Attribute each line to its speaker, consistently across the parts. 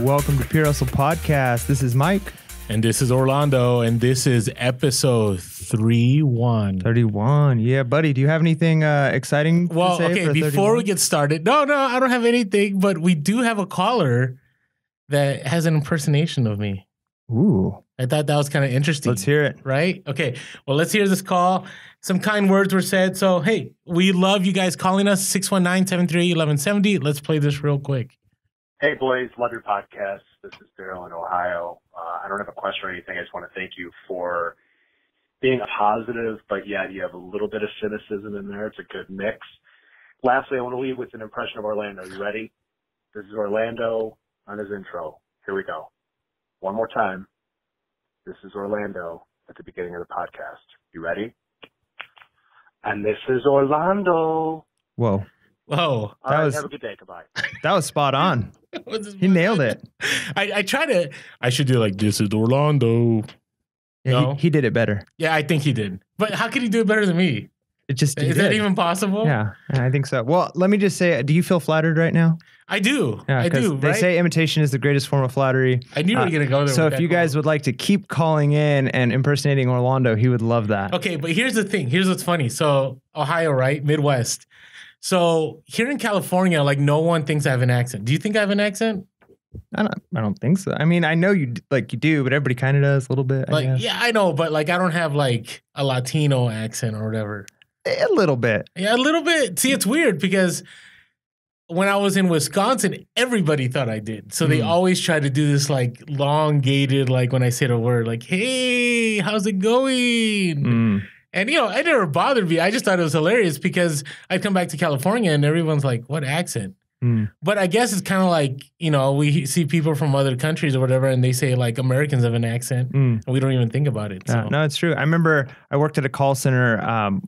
Speaker 1: Welcome to Pure Hustle Podcast. This is Mike.
Speaker 2: And this is Orlando, and this is episode 31.
Speaker 1: Yeah, buddy. Do you have anything exciting to say
Speaker 2: okay,
Speaker 1: for
Speaker 2: before
Speaker 1: 31?
Speaker 2: we get started, no, I don't have anything, but we do have a caller that has an impersonation of me.
Speaker 1: Ooh.
Speaker 2: I thought that was kind of interesting.
Speaker 1: Let's hear it.
Speaker 2: Right? Okay, well, let's hear this call. Some kind words were said. So, hey, we love you guys calling us, 619-738-1170. Let's play this real quick.
Speaker 3: Hey, boys. Love your podcast. This is Daryl in Ohio. I don't have a question or anything. I just want to thank you for being positive, but yet you have a little bit of cynicism in there. It's a good mix. Lastly, I want to leave with an impression of Orlando. You ready? This is Orlando on his intro. Here we go. One more time. This is Orlando at the beginning of the podcast. You ready? And this is Orlando.
Speaker 1: Whoa.
Speaker 2: Whoa.
Speaker 3: All right, have a good day. Goodbye.
Speaker 1: That was spot on. He nailed it.
Speaker 2: I should do like, this is Orlando.
Speaker 1: Yeah,
Speaker 2: No.
Speaker 1: he did it better.
Speaker 2: Yeah, I think he did. But how could he do it better than me?
Speaker 1: Is
Speaker 2: that even possible?
Speaker 1: Yeah, I think so. Well, let me just say, do you feel flattered right now?
Speaker 2: I do.
Speaker 1: Yeah,
Speaker 2: I do.
Speaker 1: They say imitation is the greatest form of flattery.
Speaker 2: I knew you were going to go there.
Speaker 1: So if you guys would like to keep calling in and impersonating Orlando, he would love that.
Speaker 2: Okay, but here's the thing. Here's what's funny. So Ohio, right? Midwest. So here in California, like no one thinks I have an accent. Do you think I have an accent?
Speaker 1: I don't think so. I mean, I know you do, but everybody kind of does a little bit. I guess.
Speaker 2: Yeah, I know, but like I don't have like a Latino accent or whatever.
Speaker 1: A little bit.
Speaker 2: Yeah, a little bit. See, it's weird because when I was in Wisconsin, everybody thought I did. So they always try to do this like elongated, like when I say the word, like, hey, how's it going? And, you know, it never bothered me. I just thought it was hilarious because I'd come back to California and everyone's like, what accent? But I guess it's kind of like, you know, we see people from other countries or whatever, and they say like Americans have an accent, and we don't even think about it. So.
Speaker 1: No, it's true. I remember I worked at a call center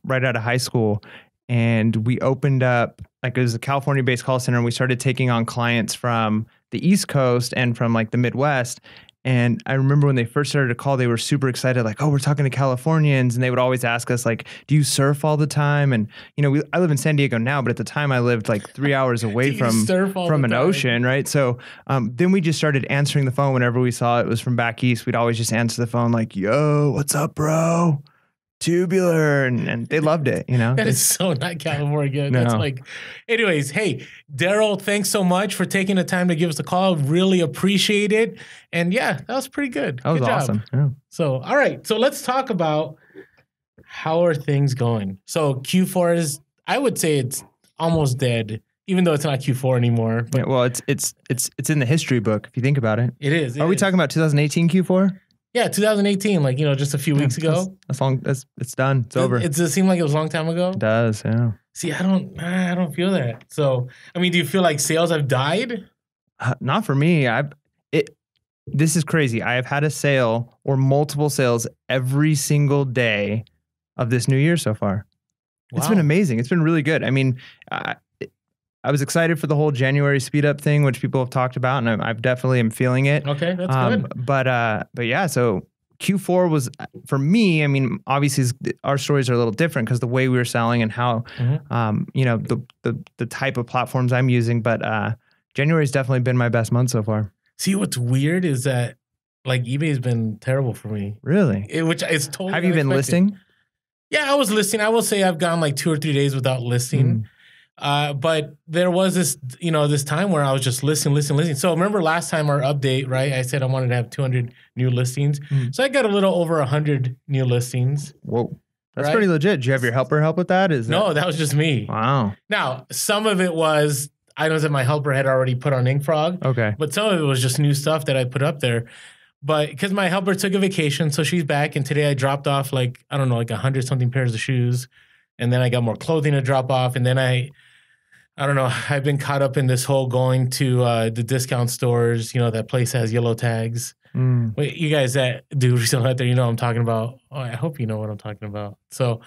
Speaker 1: right out of high school, and we opened up, like it was a California-based call center, and we started taking on clients from the East Coast and from like the Midwest. And I remember when they first started to call, they were super excited, like, oh, we're talking to Californians. And they would always ask us, like, do you surf all the time? And, you know, I live in San Diego now, but at the time I lived like 3 hours away from an ocean, right? So then we just started answering the phone whenever we saw it was from back east. We'd always just answer the phone like, yo, what's up, bro? Tubular, and they loved it, you know.
Speaker 2: That is so not California.
Speaker 1: No.
Speaker 2: That's like, anyways, hey, Daryl, thanks so much for taking the time to give us a call. Really appreciate it. And yeah, that was pretty good.
Speaker 1: That was
Speaker 2: good
Speaker 1: awesome.
Speaker 2: Job.
Speaker 1: Yeah.
Speaker 2: So, all right. So let's talk about how are things going. So Q4 is, I would say it's almost dead, even though it's not Q4 anymore. But
Speaker 1: Yeah, well, it's in the history book if you think about it.
Speaker 2: it is.
Speaker 1: Are we talking about 2018 Q4?
Speaker 2: Yeah, 2018, like, you know, just a few weeks ago.
Speaker 1: That's long. It's done. It's over.
Speaker 2: Does it seem like it was a long time ago?
Speaker 1: It does, yeah.
Speaker 2: See, I don't feel that. So, I mean, do you feel like sales have died?
Speaker 1: Not for me. This is crazy. I have had a sale or multiple sales every single day of this new year so far.
Speaker 2: Wow.
Speaker 1: It's been amazing. It's been really good. I mean, I was excited for the whole January speed up thing, which people have talked about, and I definitely am feeling it.
Speaker 2: Okay, that's good.
Speaker 1: But yeah, so Q4 was for me. I mean, obviously our stories are a little different because the way we were selling and how, you know, the type of platforms I'm using. But January's definitely been my best month so far.
Speaker 2: See, what's weird is that like eBay has been terrible for me.
Speaker 1: Really?
Speaker 2: Which is totally.
Speaker 1: Have you been listing?
Speaker 2: Yeah, I was listing. I will say I've gone like 2 or 3 days without listing. But there was this, you know, this time where I was just listing. So remember last time our update, right? I said I wanted to have 200 new listings. So I got a little over 100 new listings.
Speaker 1: Whoa. That's
Speaker 2: right?
Speaker 1: pretty legit. Do you have your helper help with that?
Speaker 2: No, that was just me.
Speaker 1: Wow.
Speaker 2: Now, some of it was items that my helper had already put on InkFrog.
Speaker 1: Okay.
Speaker 2: But some of it was just new stuff that I put up there. But because my helper took a vacation, so she's back. And today I dropped off like, I don't know, like 100-something pairs of shoes. And then I got more clothing to drop off. And then I don't know, I've been caught up in this whole going to the discount stores. You know, that place has yellow tags. Wait, you guys that do resale out there, you know what I'm talking about. Oh, I hope you know what I'm talking about. So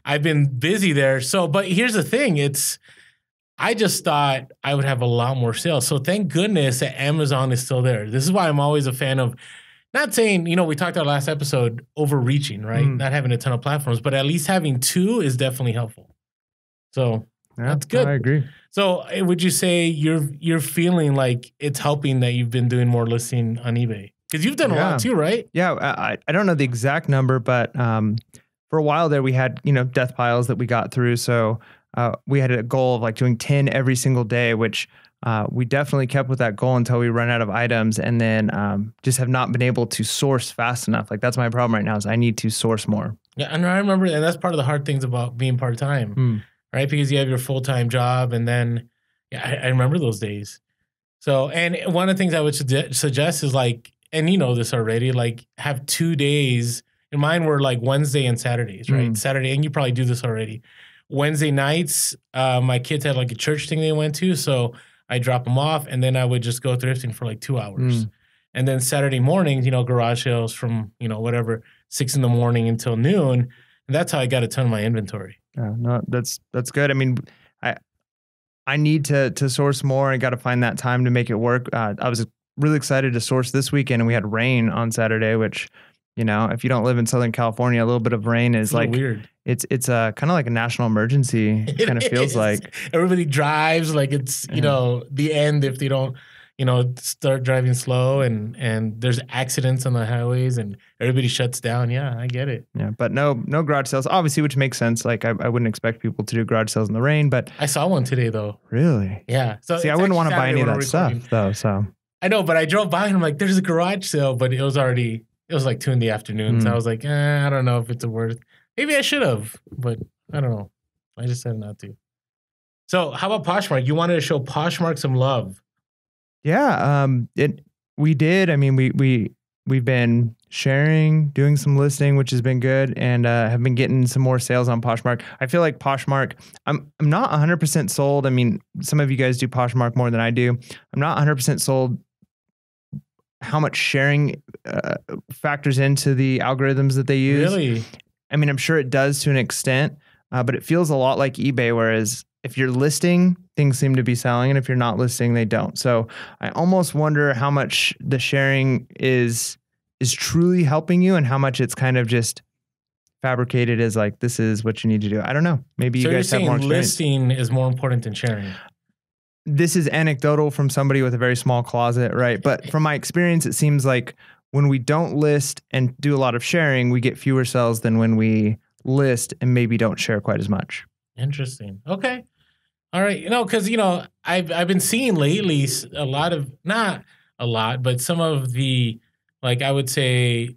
Speaker 2: I've been busy there. So, but here's the thing. I just thought I would have a lot more sales. So thank goodness that Amazon is still there. This is why I'm always a fan of, not saying, you know, we talked about last episode, overreaching, right? Not having a ton of platforms, but at least having 2 is definitely helpful. So
Speaker 1: Yeah,
Speaker 2: That's good.
Speaker 1: I agree.
Speaker 2: So would you say you're feeling like it's helping that you've been doing more listing on eBay? Because you've done a lot too, right?
Speaker 1: Yeah, I don't know the exact number, but for a while there we had, death piles that we got through. So we had a goal of like doing 10 every single day, which we definitely kept with that goal until we run out of items, and then just have not been able to source fast enough. Like that's my problem right now is I need to source more.
Speaker 2: Yeah, and I remember, and that's part of the hard things about being part-time, right? Because you have your full-time job, and then, yeah, I remember those days. So, and one of the things I would suggest is like, and you know this already, like have 2 days. And mine were like Wednesday and Saturdays, right? Saturday, and you probably do this already. Wednesday nights, my kids had like a church thing they went to, so I drop them off, and then I would just go thrifting for like 2 hours. And then Saturday mornings, garage sales from, whatever, 6 a.m. until noon. And that's how I got a ton of my inventory.
Speaker 1: Yeah, no, that's good. I mean, I need to source more. I got to find that time to make it work. I was really excited to source this weekend, and we had rain on Saturday, which, if you don't live in Southern California, a little bit of rain is like
Speaker 2: weird.
Speaker 1: It's kind of like a national emergency. It kind of feels like
Speaker 2: everybody drives like it's the end if they don't start driving slow, and there's accidents on the highways and everybody shuts down. Yeah, I get it.
Speaker 1: Yeah, but no garage sales, obviously, which makes sense. Like I wouldn't expect people to do garage sales in the rain, but
Speaker 2: I saw one today though.
Speaker 1: Really?
Speaker 2: Yeah. So
Speaker 1: see, I wouldn't want to buy any of that stuff though. So
Speaker 2: I know, but I drove by and I'm like, there's a garage sale, but it was like 2 p.m. So I was like, I don't know if it's worth. Maybe I should have, but I don't know. I just said not to. So how about Poshmark? You wanted to show Poshmark some love.
Speaker 1: Yeah, we did. I mean, we've been sharing, doing some listing, which has been good, and have been getting some more sales on Poshmark. I feel like Poshmark, I'm not 100% sold. I mean, some of you guys do Poshmark more than I do. I'm not 100% sold how much sharing factors into the algorithms that they use.
Speaker 2: Really?
Speaker 1: I mean, I'm sure it does to an extent, but it feels a lot like eBay, whereas if you're listing, things seem to be selling, and if you're not listing, they don't. So I almost wonder how much the sharing is truly helping you and how much it's kind of just fabricated as like, this is what you need to do. I don't know. Maybe you guys have more experience.
Speaker 2: So you're saying listing is more important than sharing?
Speaker 1: This is anecdotal from somebody with a very small closet, right? But from my experience, it seems like when we don't list and do a lot of sharing, we get fewer sales than when we list and maybe don't share quite as much.
Speaker 2: Interesting. Okay. All right. Because, I've been seeing lately a lot of, not a lot, but some of the, like, I would say,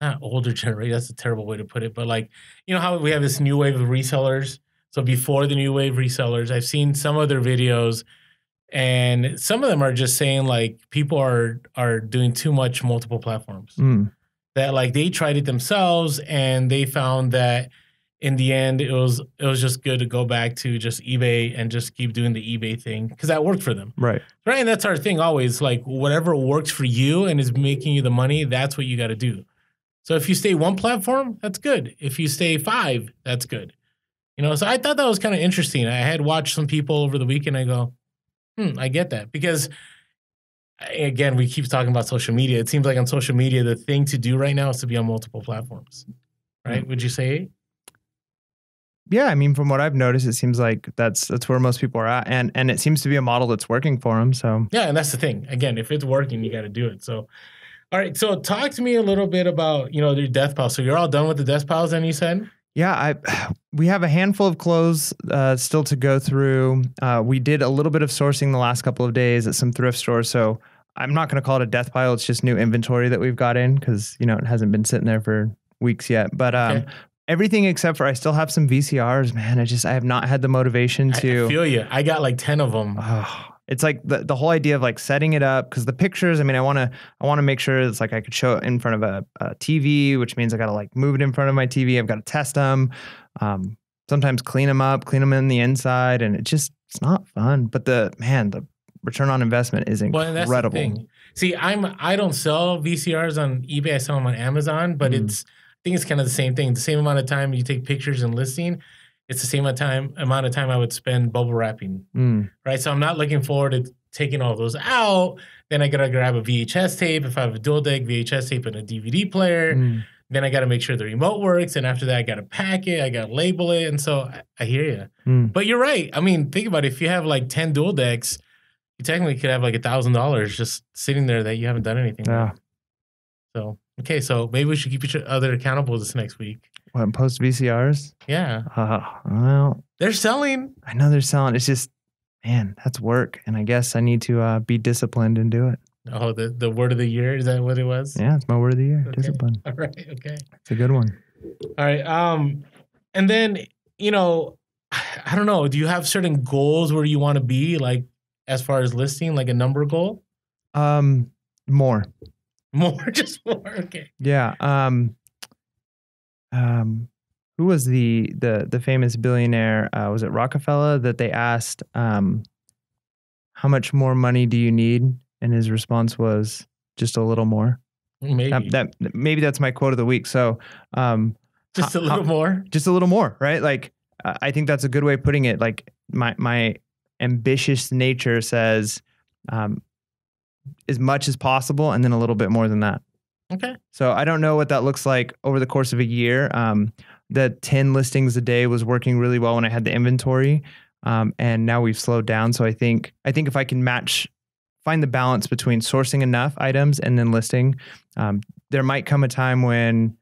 Speaker 2: not older generation, that's a terrible way to put it, but like, how we have this new wave of resellers. So before the new wave resellers, I've seen some of their videos, and some of them are just saying like people are doing too much multiple platforms. That like they tried it themselves and they found that in the end it was just good to go back to just eBay and just keep doing the eBay thing because that worked for them.
Speaker 1: Right.
Speaker 2: And that's our thing always. Like whatever works for you and is making you the money, that's what you got to do. So if you stay one platform, that's good. If you stay 5, that's good. So I thought that was kind of interesting. I had watched some people over the weekend. I go, I get that. Because, again, we keep talking about social media. It seems like on social media, the thing to do right now is to be on multiple platforms. Right? Would you say?
Speaker 1: Yeah. I mean, from what I've noticed, it seems like that's where most people are at. And it seems to be a model that's working for them. So
Speaker 2: yeah, and that's the thing. Again, if it's working, you got to do it. So, all right. So talk to me a little bit about, your death piles. So you're all done with the death piles then, you said?
Speaker 1: Yeah, we have a handful of clothes still to go through. We did a little bit of sourcing the last couple of days at some thrift stores. So I'm not going to call it a death pile. It's just new inventory that we've got in because, it hasn't been sitting there for weeks yet. But everything except for I still have some VCRs, man. I have not had the motivation to.
Speaker 2: I feel you. I got like 10 of them.
Speaker 1: It's like the whole idea of like setting it up because the pictures, I mean, I want to make sure it's like I could show it in front of a TV, which means I got to like move it in front of my TV. I've got to test them, sometimes clean them up, clean them in the inside. And it's not fun. But the return on investment is incredible. Well, that's the thing.
Speaker 2: See, I don't sell VCRs on eBay. I sell them on Amazon, but I think it's kind of the same thing. The same amount of time you take pictures and listing, it's the same amount of time I would spend bubble wrapping, right? So I'm not looking forward to taking all those out. Then I got to grab a VHS tape. If I have a dual deck VHS tape and a DVD player, then I got to make sure the remote works. And after that, I got to pack it. I got to label it. And so I hear you. But you're right. I mean, think about it. If you have like 10 dual decks, you technically could have like $1,000 just sitting there that you haven't done anything with. So, okay. So maybe we should keep each other accountable this next week.
Speaker 1: What, post VCRs?
Speaker 2: Yeah.
Speaker 1: Well,
Speaker 2: they're selling.
Speaker 1: I know they're selling. It's just, man, that's work. And I guess I need to be disciplined and do it.
Speaker 2: Oh, the word of the year? Is that what it was?
Speaker 1: Yeah, it's my word of the year.
Speaker 2: Okay.
Speaker 1: Discipline.
Speaker 2: All right. Okay.
Speaker 1: It's a good one.
Speaker 2: All right. And then, you know, I don't know. Do you have certain goals where you want to be, like as far as listing, like a number goal?
Speaker 1: More.
Speaker 2: More, just more. Okay.
Speaker 1: Yeah. Who was the famous billionaire? Was it Rockefeller that they asked, how much more money do you need? And his response was just a little more.
Speaker 2: Maybe.
Speaker 1: Maybe that's my quote of the week. So,
Speaker 2: just a little more.
Speaker 1: Just a little more, right? Like, I think that's a good way of putting it. Like my ambitious nature says, as much as possible, and then a little bit more than that.
Speaker 2: Okay.
Speaker 1: So I don't know what that looks like over the course of a year. The 10 listings a day was working really well when I had the inventory, and now we've slowed down. So I think if I can find the balance between sourcing enough items and then listing, there might come a time when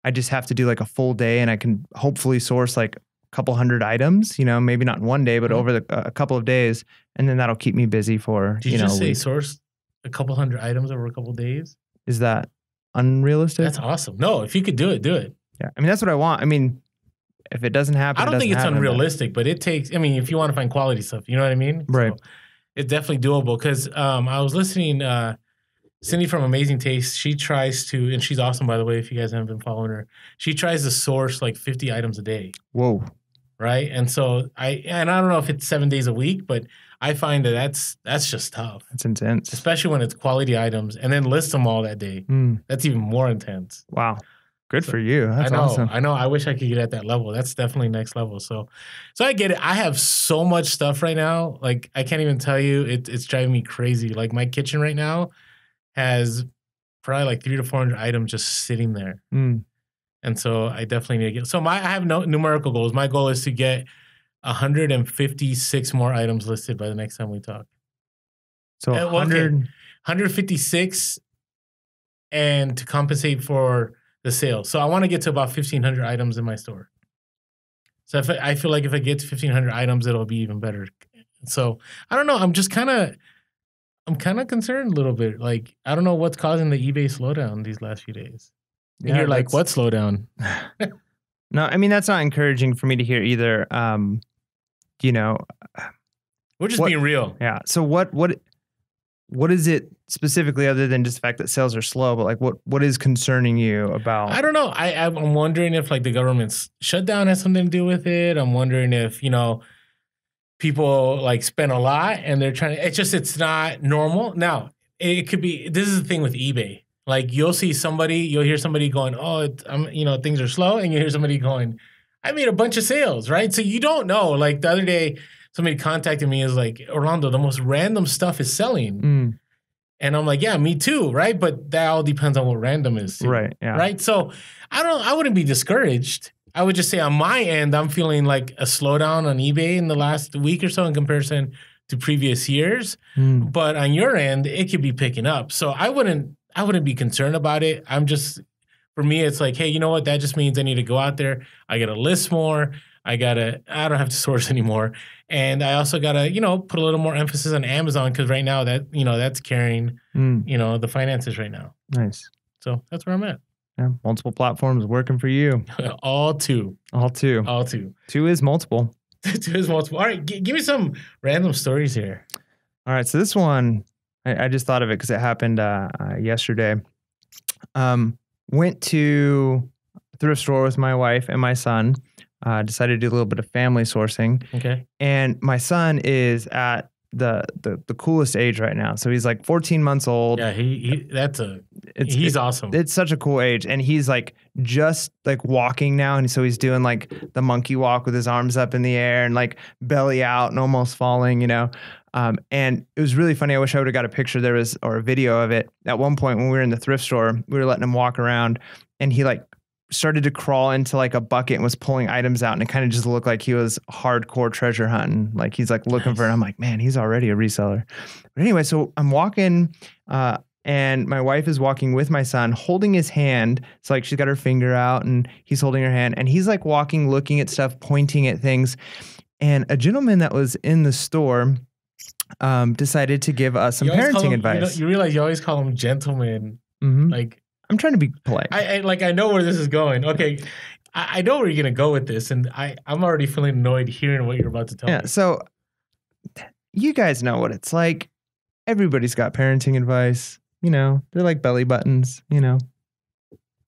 Speaker 1: I just have to do like a full day, and I can hopefully source like a couple hundred items. You know, maybe not in one day, but over a couple of days, and then that'll keep me busy for.
Speaker 2: Did you just say source a couple hundred items over a couple of days?
Speaker 1: Is that unrealistic?
Speaker 2: That's awesome. No, if you could do it, do it.
Speaker 1: Yeah, I mean that's what I want. I mean, if it doesn't happen,
Speaker 2: I don't think it's unrealistic, but it takes. I mean, if you want to find quality stuff, you know what I mean?
Speaker 1: Right.
Speaker 2: So it's definitely doable because I was listening. Cindy from Amazing Taste, she tries to, and she's awesome by the way. If you guys haven't been following her, she tries to source like 50 items a day.
Speaker 1: Whoa.
Speaker 2: Right, and so I don't know if it's 7 days a week, but I find that's just tough.
Speaker 1: It's intense,
Speaker 2: especially when it's quality items, and then list them all that day. That's even more intense.
Speaker 1: Wow. Good for you. That's awesome.
Speaker 2: I know. I wish I could get at that level. That's definitely next level. So I get it. I have so much stuff right now. Like I can't even tell you. It's driving me crazy. Like my kitchen right now has probably like 300 to 400 items just sitting there. And so I definitely need to get. So I have no numerical goals. My goal is to get 156 more items listed by the next time we talk.
Speaker 1: So
Speaker 2: 156, and to compensate for the sale. So I want to get to about 1,500 items in my store. So I feel like if I get to 1,500 items, it'll be even better. So I don't know. I'm kind of concerned a little bit. Like I don't know what's causing the eBay slowdown these last few days. And you're like, what slowdown?
Speaker 1: No, I mean that's not encouraging for me to hear either. You know,
Speaker 2: we're just being real.
Speaker 1: Yeah. So what is it specifically other than just the fact that sales are slow? But like, what is concerning you about?
Speaker 2: I don't know. I'm wondering if like the government's shutdown has something to do with it. I'm wondering if people like spend a lot and they're trying to. It's not normal. Now it could be. This is the thing with eBay. Like you'll hear somebody going, "Oh, things are slow," and you hear somebody going, "I made a bunch of sales," right? So you don't know. Like the other day, somebody contacted me, is like, "Orlando, the most random stuff is selling," and I'm like, "Yeah, me too," right? But that all depends on what random is, too,
Speaker 1: right? Yeah,
Speaker 2: right. So I wouldn't be discouraged. I would just say on my end, I'm feeling like a slowdown on eBay in the last week or so in comparison to previous years. But on your end, it could be picking up. So I wouldn't be concerned about it. For me, it's like, hey, you know what? That just means I need to go out there. I got to list more. I don't have to source anymore. And I also got to, put a little more emphasis on Amazon because right now that's carrying, the finances right now.
Speaker 1: Nice.
Speaker 2: So that's where I'm at.
Speaker 1: Yeah, multiple platforms working for you.
Speaker 2: All two.
Speaker 1: Two is multiple.
Speaker 2: Two is multiple. All right, give me some random stories here.
Speaker 1: All right, so this one, I just thought of it because it happened yesterday. Went to a thrift store with my wife and my son. Decided to do a little bit of family sourcing.
Speaker 2: Okay.
Speaker 1: And my son is at the coolest age right now. So he's like 14 months old.
Speaker 2: Yeah, he's awesome.
Speaker 1: It's such a cool age. And he's like just like walking now. And so he's doing like the monkey walk with his arms up in the air and like belly out and almost falling, and it was really funny. I wish I would have got a picture or a video of it. At one point when we were in the thrift store, we were letting him walk around and he like started to crawl into like a bucket and was pulling items out, and it kind of just looked like he was hardcore treasure hunting. Like he's like looking for it. I'm like, man, he's already a reseller. But anyway, so I'm walking, and my wife is walking with my son, holding his hand. It's like she's got her finger out and he's holding her hand, and he's like walking, looking at stuff, pointing at things. And a gentleman that was in the store decided to give us some parenting advice.
Speaker 2: You realize you always call them gentlemen.
Speaker 1: Mm-hmm.
Speaker 2: Like,
Speaker 1: I'm trying to be polite.
Speaker 2: I know where this is going. Okay. I know where you're going to go with this, and I'm already feeling annoyed hearing what you're about to tell me.
Speaker 1: So you guys know what it's like. Everybody's got parenting advice. You know, they're like belly buttons, you know.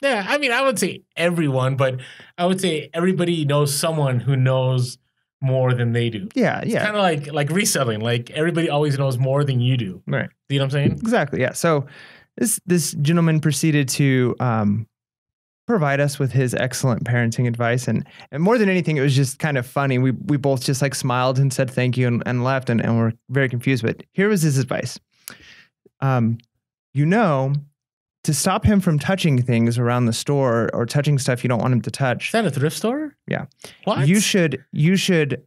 Speaker 2: Yeah, I mean, I would say everyone, but I would say everybody knows someone who knows more than they do.
Speaker 1: Yeah,
Speaker 2: it's kind of like reselling. Like everybody always knows more than you do.
Speaker 1: Right.
Speaker 2: You know what I'm saying?
Speaker 1: Exactly, yeah. So this gentleman proceeded to provide us with his excellent parenting advice. And more than anything, it was just kind of funny. We both just like smiled and said thank you and left, and we're very confused. But here was his advice. You know, to stop him from touching things around the store or touching stuff you don't want him to touch.
Speaker 2: Is that a thrift store?
Speaker 1: Yeah.
Speaker 2: What?
Speaker 1: You should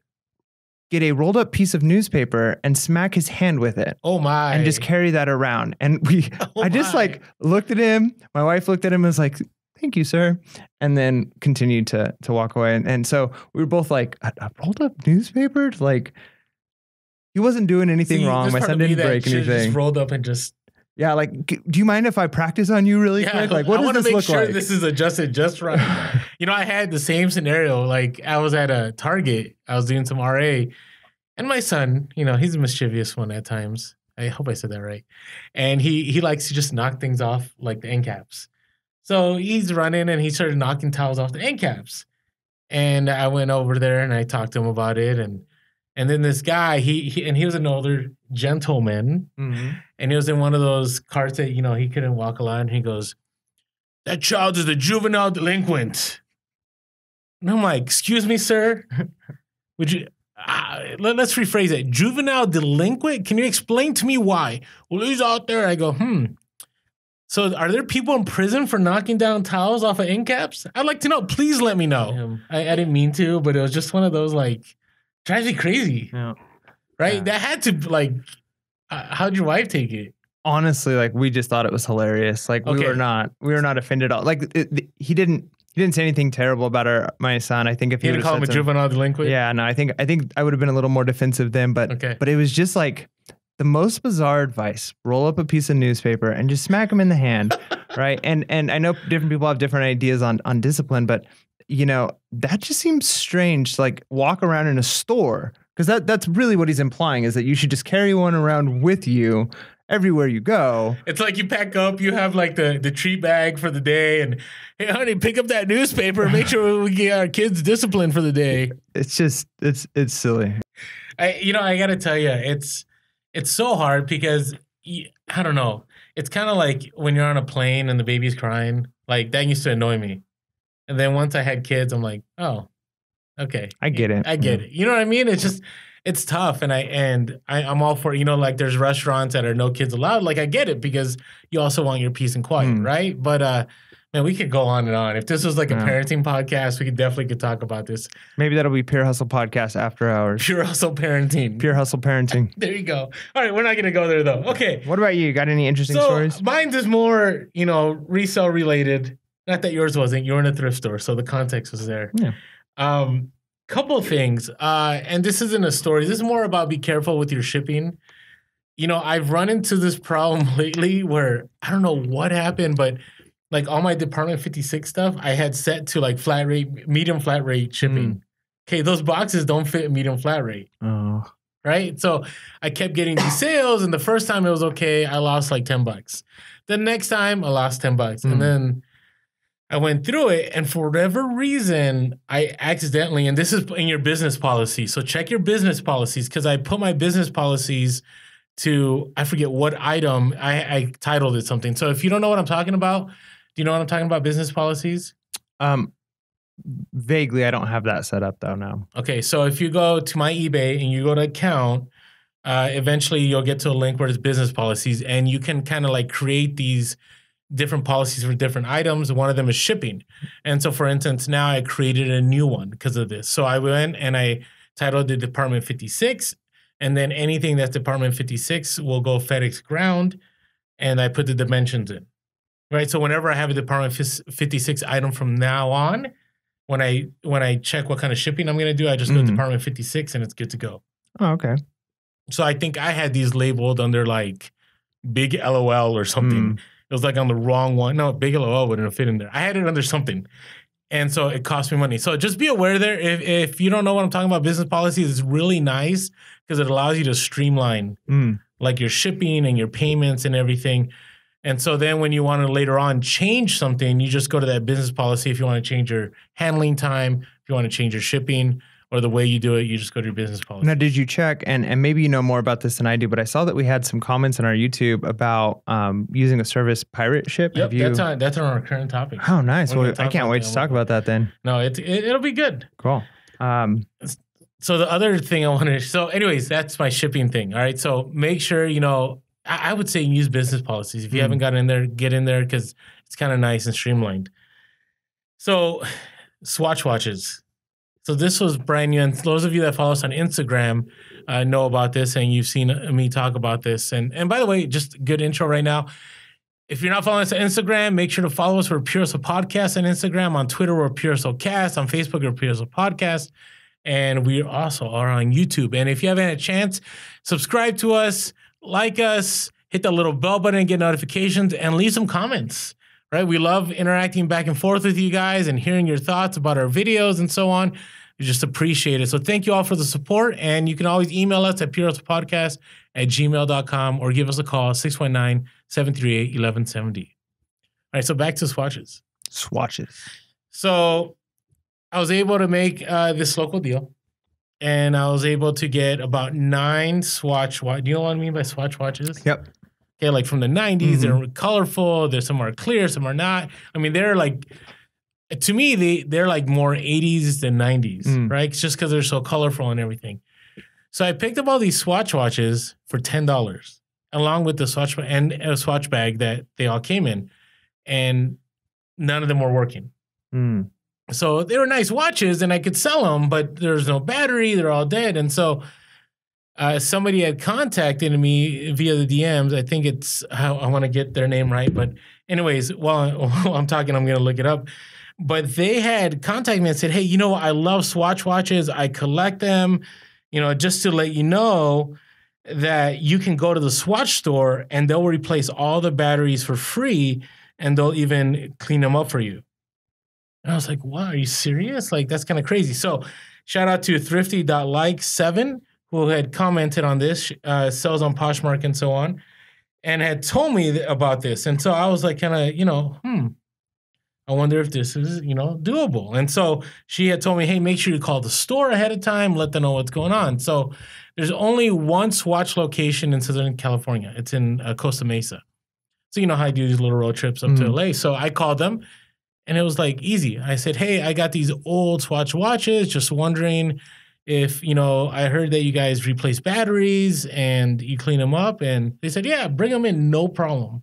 Speaker 1: get a rolled up piece of newspaper and smack his hand with it.
Speaker 2: Oh my.
Speaker 1: And just carry that around. And I just like looked at him. My wife looked at him and was like, thank you, sir. And then continued to walk away. And so we were both like, a rolled up newspaper? Like, he wasn't doing anything wrong. My son didn't break anything.
Speaker 2: Just rolled up and just.
Speaker 1: Yeah, like, do you mind if I practice on you really quick? Like, what does this look like? I want to make sure
Speaker 2: this is adjusted just right. You know, I had the same scenario. Like, I was at a Target. I was doing some RA. And my son, you know, he's a mischievous one at times. I hope I said that right. And he likes to just knock things off, like the end caps. So he's running and he started knocking towels off the end caps. And I went over there and I talked to him about it. And then this guy, he was an older gentleman, and he was in one of those carts that, you know, he couldn't walk a lot. And he goes, "That child is a juvenile delinquent." And I'm like, "Excuse me, sir? Would you, let's rephrase it. Juvenile delinquent? Can you explain to me why?" "Well, he's out there." I go, "So are there people in prison for knocking down towels off of end caps? I'd like to know. Please let me know." I didn't mean to, but it was just one of those, like, drives me crazy. Yeah. Right? Yeah. That had to, like, how'd your wife take it?
Speaker 1: Honestly, like, we just thought it was hilarious. Like, we were not offended at all. Like, he didn't say anything terrible about my son. I think if he would have
Speaker 2: called him a juvenile delinquent.
Speaker 1: Yeah, no, I think I would have been a little more defensive then, but it was just like the most bizarre advice. Roll up a piece of newspaper and just smack him in the hand, right? And I know different people have different ideas on discipline, but you know, that just seems strange to like walk around in a store, because that's really what he's implying, is that you should just carry one around with you everywhere you go.
Speaker 2: It's like you pack up, you have like the treat bag for the day, and hey honey, pick up that newspaper, make sure we get our kids disciplined for the day.
Speaker 1: It's just it's silly.
Speaker 2: I gotta tell you, it's so hard because I don't know. It's kind of like when you're on a plane and the baby's crying. Like, that used to annoy me. And then once I had kids, I'm like, oh, okay.
Speaker 1: I get it.
Speaker 2: I get it. You know what I mean? It's just, it's tough. And I'm all for, you know, like there's restaurants that are no kids allowed. Like, I get it, because you also want your peace and quiet, right? But man, we could go on and on. If this was like a parenting podcast, we could talk about this.
Speaker 1: Maybe that'll be Pure Hustle Podcast after hours.
Speaker 2: Pure Hustle Parenting.
Speaker 1: Pure Hustle Parenting.
Speaker 2: There you go. All right, we're not going to go there though. Okay.
Speaker 1: What about you? Got any interesting stories?
Speaker 2: Mine's is more, you know, resale related. Not that yours wasn't. You were in a thrift store, so the context was there.
Speaker 1: Yeah.
Speaker 2: Couple of things. And this isn't a story. This is more about be careful with your shipping. You know, I've run into this problem lately where I don't know what happened, but like all my Department 56 stuff, I had set to like medium flat rate shipping. Okay, those boxes don't fit medium flat rate.
Speaker 1: Oh.
Speaker 2: Right? So I kept getting these sales, and the first time it was okay. I lost like $10. The next time I lost $10. And then I went through it, and for whatever reason, I accidentally, and this is in your business policy, so check your business policies, because I put my business policies to, I forget what item, I titled it something. So if you don't know what I'm talking about, do you know what I'm talking about, business policies?
Speaker 1: Vaguely, I don't have that set up though now.
Speaker 2: Okay, so if you go to my eBay and you go to account, eventually you'll get to a link where it's business policies, and you can kind of like create these different policies for different items. One of them is shipping. And so, for instance, now I created a new one because of this. So I went and I titled it Department 56, and then anything that's Department 56 will go FedEx ground, and I put the dimensions in. Right. So whenever I have a Department 56 item from now on, when I check what kind of shipping I'm going to do, I just go to Department 56 and it's good to go.
Speaker 1: Oh, okay.
Speaker 2: So I think I had these labeled under like big LOL or something. It was like on the wrong one. No, big LOL wouldn't have fit in there. I had it under something. And so it cost me money. So just be aware there. If you don't know what I'm talking about, business policies, it's really nice because it allows you to streamline like your shipping and your payments and everything. And so then when you want to later on change something, you just go to that business policy. If you want to change your handling time, if you want to change your shipping or the way you do it, you just go to your business policy.
Speaker 1: Now, did you check, and maybe you know more about this than I do, but I saw that we had some comments on our YouTube about using a service pirate ship.
Speaker 2: Yep, that's on our current topic.
Speaker 1: Oh, nice. Well, I can't wait to talk about that then.
Speaker 2: No, it'll be good.
Speaker 1: Cool.
Speaker 2: So the other thing I wanted to, so anyways, that's my shipping thing. All right. So make sure, I would say use business policies. If you haven't gotten in there, get in there because it's kind of nice and streamlined. So Swatch watches. So this was brand new. And those of you that follow us on Instagram know about this, and you've seen me talk about this. And by the way, just good intro right now. If you're not following us on Instagram, make sure to follow us for Pure Hustle Podcast on Instagram. On Twitter, we're Pure Hustle Cast. On Facebook, we're Pure Hustle Podcast. And we also are on YouTube. And if you haven't had a chance, subscribe to us, like us, hit the little bell button and get notifications, and leave some comments, right? We love interacting back and forth with you guys and hearing your thoughts about our videos and so on. We just appreciate it. So thank you all for the support. And you can always email us at purehustlepodcast@gmail.com or give us a call, 619-738-1170. All right, so back to swatches. So I was able to make this local deal, and I was able to get about 9 Swatch watches. Do you know what I mean by Swatch watches?
Speaker 1: Yep.
Speaker 2: Okay, like from the 90s, they're colorful. There's some are clear, some are not. I mean, they're like, to me, they're like more 80s than 90s, right? It's just because they're so colorful and everything. So I picked up all these Swatch watches for $10, along with the Swatch and a Swatch bag that they all came in, and none of them were working. So they were nice watches and I could sell them, but there's no battery. They're all dead. And so somebody had contacted me via the DMs. I think it's how I want to get their name right. But anyways, while I'm talking, I'm going to look it up. But they had contacted me and said, hey, I love Swatch watches. I collect them, just to let you know that you can go to the Swatch store and they'll replace all the batteries for free, and they'll even clean them up for you. And I was like, wow, are you serious? Like, that's kind of crazy. So shout out to thrifty.like7, who had commented on this, sells on Poshmark and so on, and had told me about this. And so I was like, kind of, I wonder if this is, doable. And so she had told me, hey, make sure you call the store ahead of time, let them know what's going on. So there's only one Swatch location in Southern California. It's in Costa Mesa. So you know how I do these little road trips up to LA. So I called them. And it was like easy. I said, hey, I got these old Swatch watches. Just wondering if, I heard that you guys replace batteries and you clean them up. And they said, yeah, bring them in. No problem.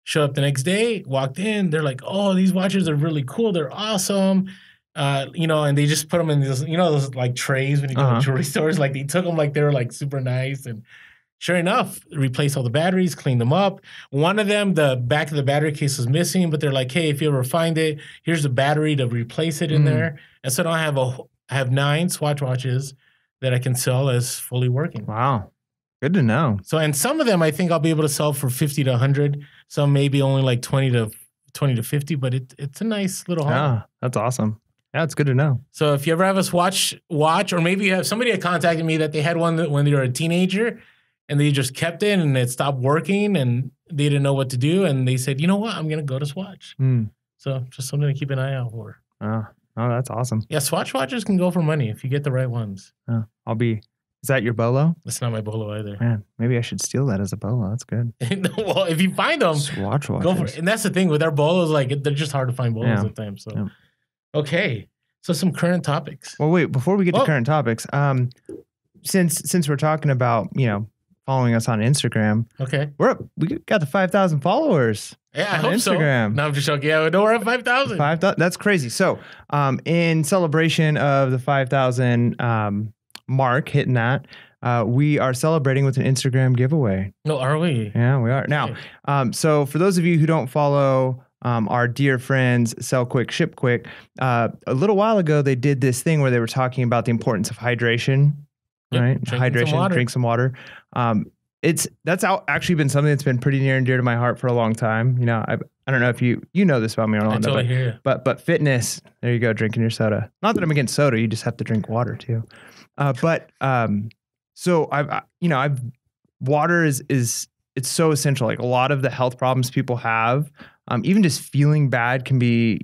Speaker 2: Show up the next day, walked in. They're like, oh, these watches are really cool. They're awesome. And they just put them in those, those like trays when you go to jewelry stores. Like they took them like they were like super nice. And sure enough, replaced all the batteries, cleaned them up. One of them, the back of the battery case was missing, but they're like, hey, if you ever find it, here's the battery to replace it in there. And so now I have 9 Swatch watches that I can sell as fully working.
Speaker 1: Wow. Good to know.
Speaker 2: So, and some of them I think I'll be able to sell for 50 to 100. Some maybe only like 20 to 50, but it's a nice little haul.
Speaker 1: Yeah, that's awesome. Yeah, it's good to know.
Speaker 2: So if you ever have a Swatch watch, or maybe you have somebody that contacted me that they had one when they were a teenager, and they just kept it and it stopped working and they didn't know what to do. And they said, you know what? I'm going to go to Swatch. So just something to keep an eye out for.
Speaker 1: Oh, that's awesome.
Speaker 2: Yeah, Swatch watches can go for money if you get the right ones.
Speaker 1: Is that your bolo?
Speaker 2: That's not my bolo either.
Speaker 1: Man, maybe I should steal that as a bolo. That's good.
Speaker 2: Well, if you find them,
Speaker 1: Swatch watches.
Speaker 2: Go for it. And that's the thing with our bolos, like they're just hard to find bolos at times. So, okay. So some current topics.
Speaker 1: Well, wait, before we get to current topics, since we're talking about, following us on Instagram,
Speaker 2: Okay.
Speaker 1: we got the 5,000 followers.
Speaker 2: Yeah, I
Speaker 1: on
Speaker 2: hope
Speaker 1: Instagram.
Speaker 2: so. No, I'm just joking. Yeah, no, we're at 5,000.
Speaker 1: 5,000. That's crazy. So, in celebration of the 5,000 mark, hitting that, we are celebrating with an Instagram giveaway.
Speaker 2: No, are we?
Speaker 1: Yeah, we are. Now, so for those of you who don't follow our dear friends Sell Quick, Ship Quick, a little while ago they did this thing where they were talking about the importance of hydration, right? Drink some water. That's actually been something that's been pretty near and dear to my heart for a long time. You know, I don't know if you know this about me, Orlando.
Speaker 2: I totally hear you.
Speaker 1: But fitness, there you go, drinking your soda. Not that I'm against soda, you just have to drink water too. So water is it's so essential. Like a lot of the health problems people have, even just feeling bad can be,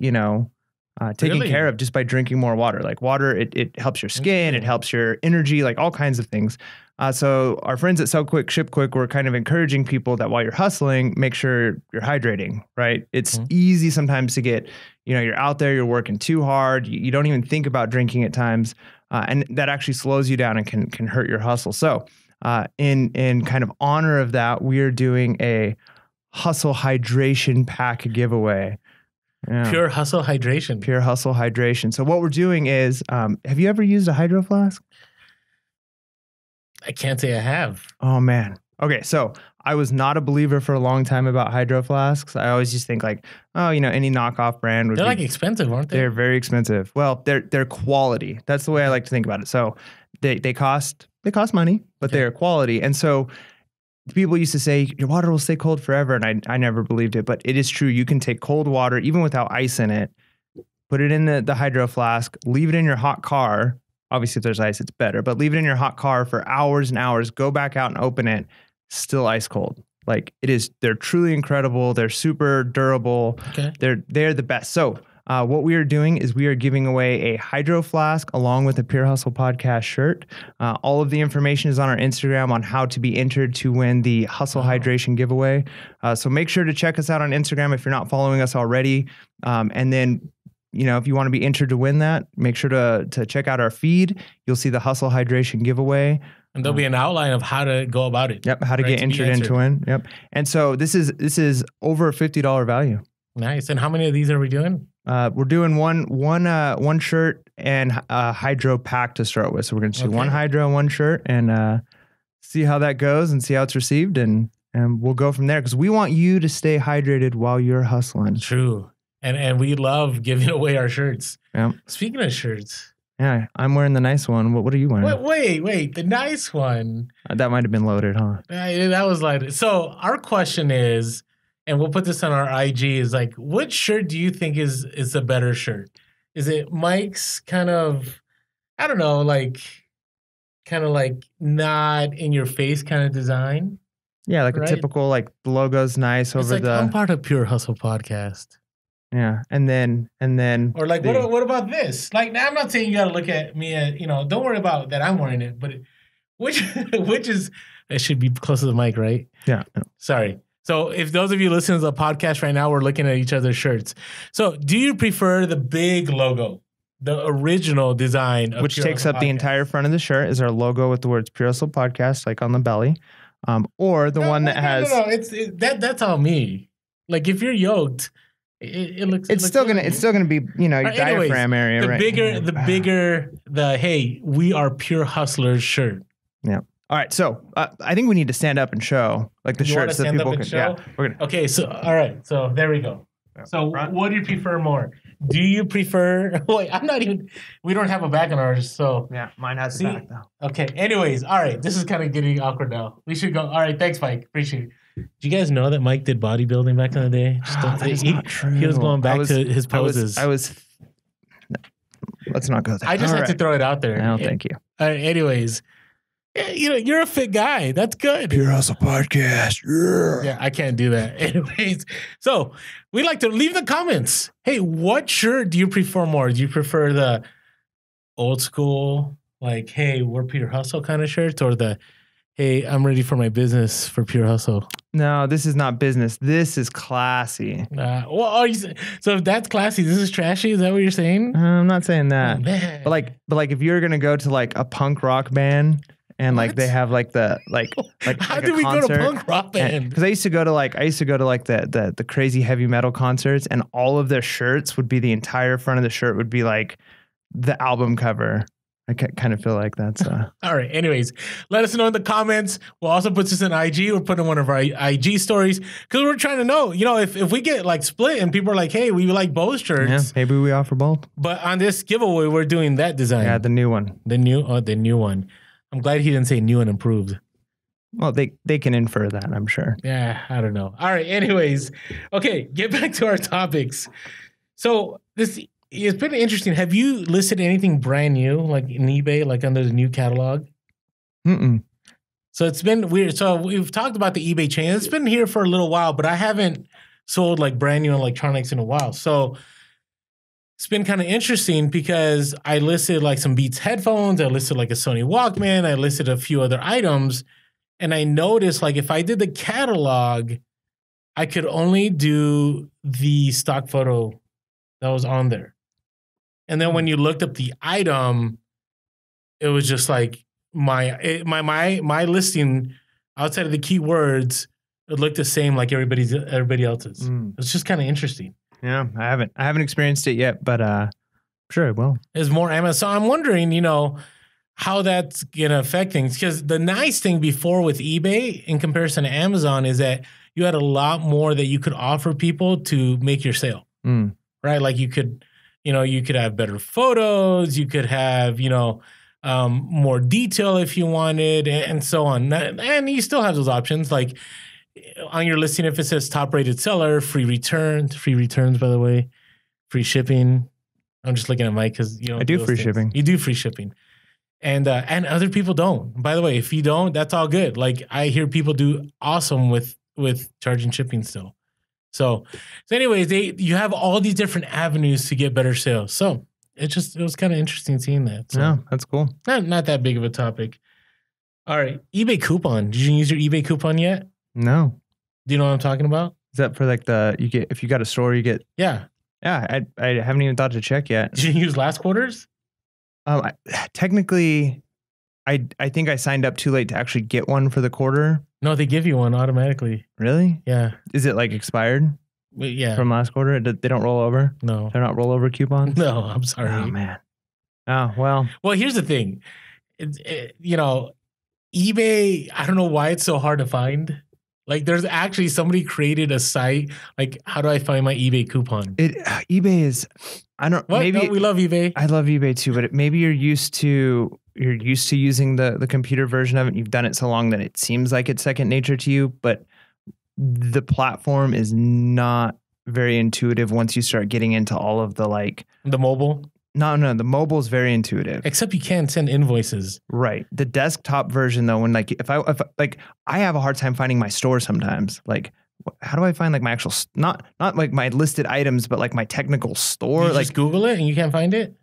Speaker 1: taken care of just by drinking more water. Like water, it helps your skin, it helps your energy, like all kinds of things. So our friends at Sell Quick, Ship Quick were kind of encouraging people that while you're hustling, make sure you're hydrating, right? It's easy sometimes to get, you're out there, you're working too hard. You don't even think about drinking at times. And that actually slows you down and can hurt your hustle. So in kind of honor of that, we are doing a hustle hydration pack giveaway. Yeah.
Speaker 2: Pure hustle hydration.
Speaker 1: Pure hustle hydration. So what we're doing is, have you ever used a hydro flask?
Speaker 2: I can't say I have.
Speaker 1: Oh man. Okay. So I was not a believer for a long time about hydro flasks. I always just think like, any knockoff brand would
Speaker 2: They're like expensive, aren't they?
Speaker 1: They're very expensive. Well, they're quality. That's the way I like to think about it. So they cost money, but they're quality. And so people used to say your water will stay cold forever. And I never believed it, but it is true. You can take cold water, even without ice in it, put it in the hydro flask, leave it in your hot car. Obviously if there's ice, it's better, but leave it in your hot car for hours and hours, go back out and open it, still ice cold. Like they're truly incredible. They're super durable.
Speaker 2: Okay.
Speaker 1: They're the best. So what we are doing is we are giving away a hydro flask along with a Pure Hustle Podcast shirt. All of the information is on our Instagram on how to be entered to win the Hustle Hydration giveaway. So make sure to check us out on Instagram if you're not following us already. And then, if you want to be entered to win that, make sure to check out our feed. You'll see the Hustle Hydration giveaway. And
Speaker 2: there'll be an outline of how to go about it.
Speaker 1: Yep, how to get entered into win. Yep. And so this is over a $50 value.
Speaker 2: Nice. And how many of these are we doing?
Speaker 1: We're doing one shirt and a hydro pack to start with. So we're going to do one hydro and one shirt and see how that goes and see how it's received. And we'll go from there because we want you to stay hydrated while you're hustling.
Speaker 2: True. And we love giving away our shirts.
Speaker 1: Yeah.
Speaker 2: Speaking of shirts.
Speaker 1: Yeah, I'm wearing the nice one. What are you wearing?
Speaker 2: Wait, the nice one.
Speaker 1: That might have been loaded, huh?
Speaker 2: That was loaded. So our question is, and we'll put this on our IG, is like, what shirt do you think is a better shirt? Is it Mike's kind of, I don't know, kind of not in your face kind of design?
Speaker 1: Yeah, like a typical, like the logo's nice over
Speaker 2: it's like, I'm part of Pure Hustle Podcast.
Speaker 1: Yeah, and then
Speaker 2: or like what about this? Like now I'm not saying you got to look at me at, don't worry about that I'm wearing it, but which is it should be close to the mic, right?
Speaker 1: Yeah.
Speaker 2: Sorry. So if those of you listening to the podcast right now, we're looking at each other's shirts. So do you prefer the big logo, the original design of
Speaker 1: which takes up the entire front of the shirt is our logo with the words Pure Hustle Podcast like on the belly, or the one that has
Speaker 2: that's all me. Like if you're yoked.
Speaker 1: It's still gonna be your diaphragm area.
Speaker 2: The bigger hey, we are pure hustlers shirt.
Speaker 1: Yeah. All right. So I think we need to stand up and show like the shirts that people can. Yeah.
Speaker 2: Okay. So all right. So there we go. Yeah. So what do you prefer more? Do you prefer? Wait, I'm not even. We don't have a back on ours, so
Speaker 1: yeah, mine has a back though.
Speaker 2: Okay. Anyways, all right. This is kind of getting awkward now. We should go. All right. Thanks, Mike. Appreciate it. Do you guys know that Mike did bodybuilding back in the day?
Speaker 1: Not true.
Speaker 2: He was going back to his poses.
Speaker 1: Let's not go there.
Speaker 2: I just had to throw it out there.
Speaker 1: No, thank you.
Speaker 2: Anyways, you're a fit guy. That's good.
Speaker 1: Pure Hustle Podcast.
Speaker 2: Yeah, I can't do that. Anyways, so we like to leave the comments. Hey, what shirt do you prefer more? Do you prefer the old school, like, hey, we're Pure Hustle kind of shirts, or the hey, I'm ready for my business for Pure Hustle?
Speaker 1: No, this is not business. This is classy.
Speaker 2: So if that's classy, this is trashy. Is that what you're saying?
Speaker 1: I'm not saying that.
Speaker 2: Oh, man.
Speaker 1: But like if you're gonna go to like a punk rock band and like
Speaker 2: What?
Speaker 1: they have like the like
Speaker 2: How
Speaker 1: like
Speaker 2: did
Speaker 1: a
Speaker 2: we go to
Speaker 1: concert.
Speaker 2: punk rock band?
Speaker 1: Because I used to go to like the crazy heavy metal concerts, and all of their shirts would be the entire front of the shirt would be like the album cover. I kind of feel like that's
Speaker 2: All right. Anyways, let us know in the comments. We'll also put this in IG. We're putting one of our IG stories because we're trying to know, if we get like split and people are like, hey, we like both shirts.
Speaker 1: yeah. Maybe we offer both.
Speaker 2: But on this giveaway, we're doing that design.
Speaker 1: Yeah, the new one.
Speaker 2: The new one. I'm glad he didn't say new and improved.
Speaker 1: Well, they can infer that, I'm sure.
Speaker 2: Yeah, I don't know. All right. Anyways, okay, get back to our topics. So it's been interesting. Have you listed anything brand new, like in eBay, like under the new catalog?
Speaker 1: Mm-mm.
Speaker 2: So it's been weird. So we've talked about the eBay chain. It's been here for a little while, but I haven't sold like brand new electronics in a while. So it's been kind of interesting because I listed like some Beats headphones. I listed like a Sony Walkman. I listed a few other items. And I noticed like if I did the catalog, I could only do the stock photo that was on there. And then when you looked up the item, it was just like my listing outside of the keywords, it looked the same like everybody else's. It's just kind of interesting.
Speaker 1: Yeah, I haven't experienced it yet, but sure I will.
Speaker 2: There's more Amazon. So I'm wondering, how that's gonna affect things. Because the nice thing before with eBay in comparison to Amazon is that you had a lot more that you could offer people to make your sale. Right? Like you could have better photos, you could have, more detail if you wanted, and so on. And you still have those options. Like on your listing, if it says top rated seller, free returns, by the way, free shipping. I'm just looking at Mike because
Speaker 1: I do free shipping.
Speaker 2: You do free shipping. And other people don't. By the way, if you don't, that's all good. Like I hear people do awesome with charging shipping still. So anyways, you have all these different avenues to get better sales. So it was kind of interesting seeing that. So,
Speaker 1: yeah, that's cool.
Speaker 2: Not that big of a topic. All right, eBay coupon. Did you use your eBay coupon yet?
Speaker 1: No.
Speaker 2: Do you know what I'm talking about?
Speaker 1: Is that for like if you got a store, you get?
Speaker 2: Yeah.
Speaker 1: Yeah, I haven't even thought to check yet.
Speaker 2: Did you use last quarter's?
Speaker 1: Technically, I think I signed up too late to actually get one for the quarter.
Speaker 2: No, they give you one automatically.
Speaker 1: Really?
Speaker 2: Yeah.
Speaker 1: Is it like expired?
Speaker 2: Yeah.
Speaker 1: From last quarter? They don't roll over?
Speaker 2: No.
Speaker 1: They're not rollover coupons?
Speaker 2: No, I'm sorry.
Speaker 1: Oh, man. Oh, well.
Speaker 2: Well, here's the thing. eBay, I don't know why it's so hard to find. Like, there's actually somebody created a site, like, how do I find my eBay coupon?
Speaker 1: eBay is, I don't,
Speaker 2: what?
Speaker 1: maybe.
Speaker 2: No, we love eBay.
Speaker 1: I love eBay too, but maybe you're used to using the computer version of it. You've done it so long that it seems like it's second nature to you, but the platform is not very intuitive once you start getting into all of the like.
Speaker 2: The mobile?
Speaker 1: No, the mobile is very intuitive.
Speaker 2: Except you can't send invoices.
Speaker 1: Right. The desktop version though, when like, if I have a hard time finding my store sometimes, like, how do I find like my actual, not like my listed items, but like my technical store?
Speaker 2: You
Speaker 1: like
Speaker 2: just Google it and you can't find it?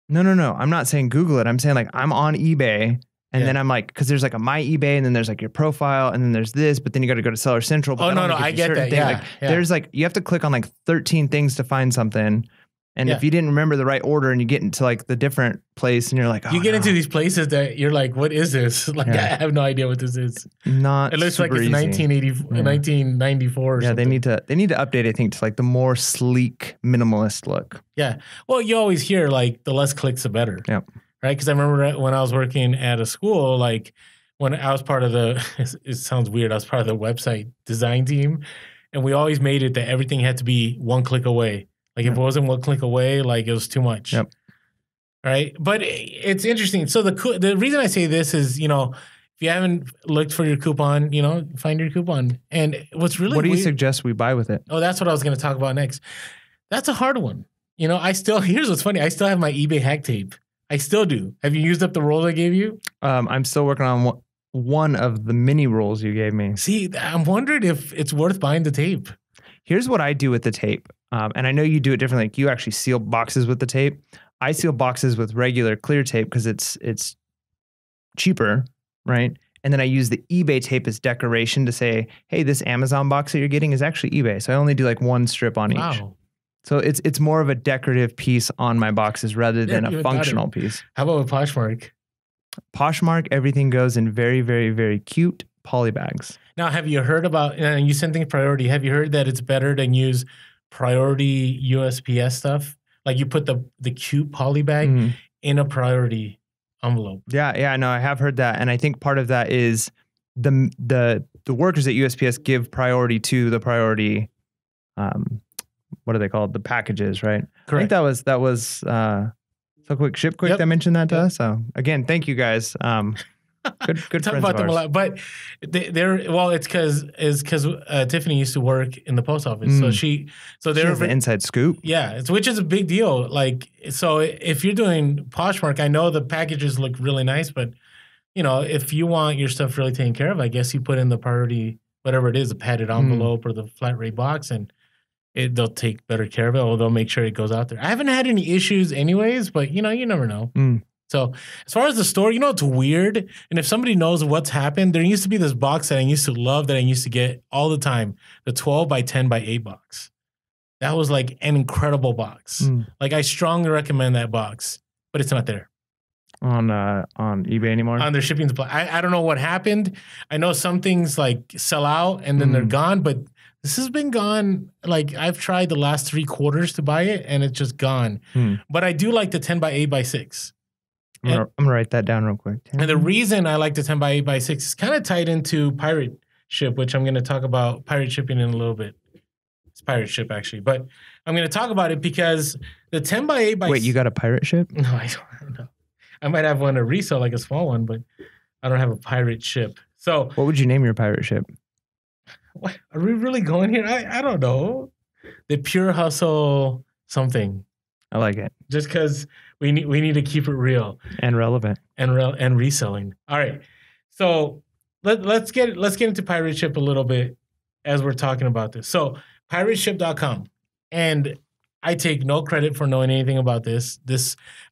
Speaker 1: No. I'm not saying Google it. I'm saying like I'm on eBay and then I'm like, because there's like a my eBay and then there's like your profile and then there's this, but then you got to go to Seller Central. But
Speaker 2: I get that. Yeah,
Speaker 1: There's like, you have to click on like 13 things to find something. And if you didn't remember the right order and you get into like the different place and you're like,
Speaker 2: you get into these places that you're like, what is this? Like, I have no idea what this is.
Speaker 1: Not
Speaker 2: It looks like it's 1994 or something.
Speaker 1: They need to update, I think, to like the more sleek, minimalist look.
Speaker 2: Yeah. Well, you always hear like the less clicks, the better.
Speaker 1: Yep.
Speaker 2: Right? Because I remember when I was working at a school, like when I was part of it sounds weird, I was part of the website design team. And we always made it that everything had to be one click away. Like if it wasn't one click away, like it was too much.
Speaker 1: Yep.
Speaker 2: Right. But it's interesting. So the reason I say this is, if you haven't looked for your coupon, find your coupon. And what's really
Speaker 1: what do you
Speaker 2: weird,
Speaker 1: suggest we buy with it?
Speaker 2: Oh, that's what I was going to talk about next. That's a hard one. Here's what's funny. I still have my eBay hack tape. I still do. Have you used up the roll I gave you?
Speaker 1: I'm still working on one of the mini rolls you gave me.
Speaker 2: See, I'm wondering if it's worth buying the tape.
Speaker 1: Here's what I do with the tape. And I know you do it differently. Like you actually seal boxes with the tape. I seal boxes with regular clear tape because it's cheaper, right? And then I use the eBay tape as decoration to say, hey, this Amazon box that you're getting is actually eBay. So I only do like one strip on each.
Speaker 2: Wow.
Speaker 1: So it's more of a decorative piece on my boxes rather than a functional piece.
Speaker 2: How about with Poshmark?
Speaker 1: Poshmark, everything goes in very, very, very cute poly bags.
Speaker 2: Now, have you heard about, and you send things priority, have you heard that it's better to use priority USPS stuff? Like you put the cute poly bag in a priority envelope.
Speaker 1: Yeah, no, I have heard that. And I think part of that is the workers at USPS give priority to the priority, what are they called? The packages, right?
Speaker 2: Correct.
Speaker 1: I think that was So Quick Ship Quick that mentioned that to us. So again, thank you guys. Good
Speaker 2: talk
Speaker 1: friends
Speaker 2: about
Speaker 1: of
Speaker 2: them
Speaker 1: ours.
Speaker 2: a lot, but it's because Tiffany used to work in the post office, so
Speaker 1: She
Speaker 2: they're
Speaker 1: has the inside scoop.
Speaker 2: yeah, which is a big deal. Like, so if you're doing Poshmark, I know the packages look really nice, but if you want your stuff really taken care of, I guess you put in the priority, whatever it is, the padded envelope or the flat rate box, and they'll take better care of it, or they'll make sure it goes out there. I haven't had any issues anyways, but you never know. So as far as the store, it's weird. And if somebody knows what's happened, there used to be this box that I used to love that I used to get all the time, the 12 by 10 by 8 box. That was like an incredible box. Like I strongly recommend that box, but it's not there.
Speaker 1: On eBay anymore?
Speaker 2: On their shipping supply. I don't know what happened. I know some things like sell out and then they're gone, but this has been gone. Like I've tried the last 3 quarters to buy it and it's just gone. But I do like the 10 by 8 by 6.
Speaker 1: I'm gonna write that down real quick.
Speaker 2: And the reason I like the 10 by 8 by 6 is kind of tied into pirate ship, which I'm going to talk about pirate shipping in a little bit. It's pirate ship actually, but I'm going to talk about it because the 10 by 8 by
Speaker 1: Wait, you got a pirate ship?
Speaker 2: No, I don't know. I might have one to resell, like a small one, but I don't have a pirate ship. So
Speaker 1: what would you name your pirate ship?
Speaker 2: What, are we really going here? I don't know. The Pure Hustle something.
Speaker 1: I like it.
Speaker 2: Just because we need to keep it real
Speaker 1: and relevant
Speaker 2: and reselling. All right, so let's get into pirate ship a little bit as we're talking about this. So pirateship.com, and I take no credit for knowing anything about this.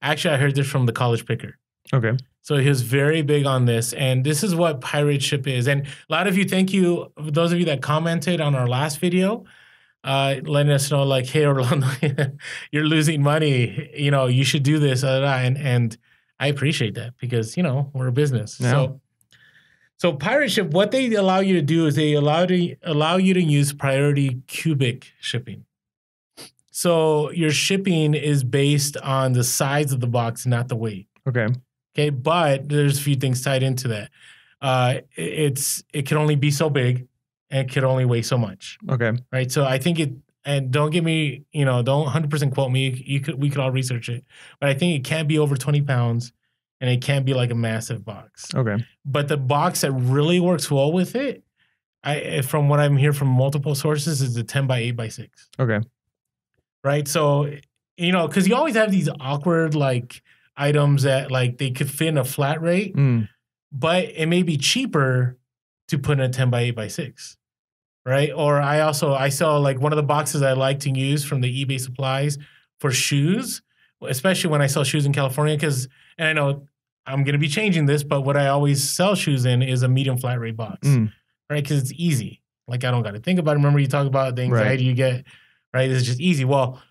Speaker 2: Actually, I heard this from the College Picker.
Speaker 1: Okay.
Speaker 2: So he was very big on this, and this is what pirate ship is. And a lot of you, thank you, those of you that commented on our last video. Letting us know like, hey, Orlando, you're losing money. You should do this. And I appreciate that because, we're a business. Yeah. So pirate ship, what they allow you to do is they allow you to use priority cubic shipping. So your shipping is based on the size of the box, not the weight. Okay. But there's a few things tied into that. It can only be so big. And it could only weigh so much.
Speaker 1: Okay.
Speaker 2: Right. So I think and don't give me, don't 100% quote me. We could all research it. But I think it can't be over 20 pounds and it can't be like a massive box.
Speaker 1: Okay.
Speaker 2: But the box that really works well with it, from what I'm hearing from multiple sources, is the 10 by 8 by 6.
Speaker 1: Okay.
Speaker 2: Right. So, because you always have these awkward like items that like they could fit in a flat rate, but it may be cheaper to put in a 10 by 8 by 6, right? Or I sell like one of the boxes I like to use from the eBay supplies for shoes, especially when I sell shoes in California, and I know I'm going to be changing this, but what I always sell shoes in is a medium flat rate box, right? Because it's easy. Like I don't got to think about it. Remember you talk about the anxiety you get, right? It's just easy. Well,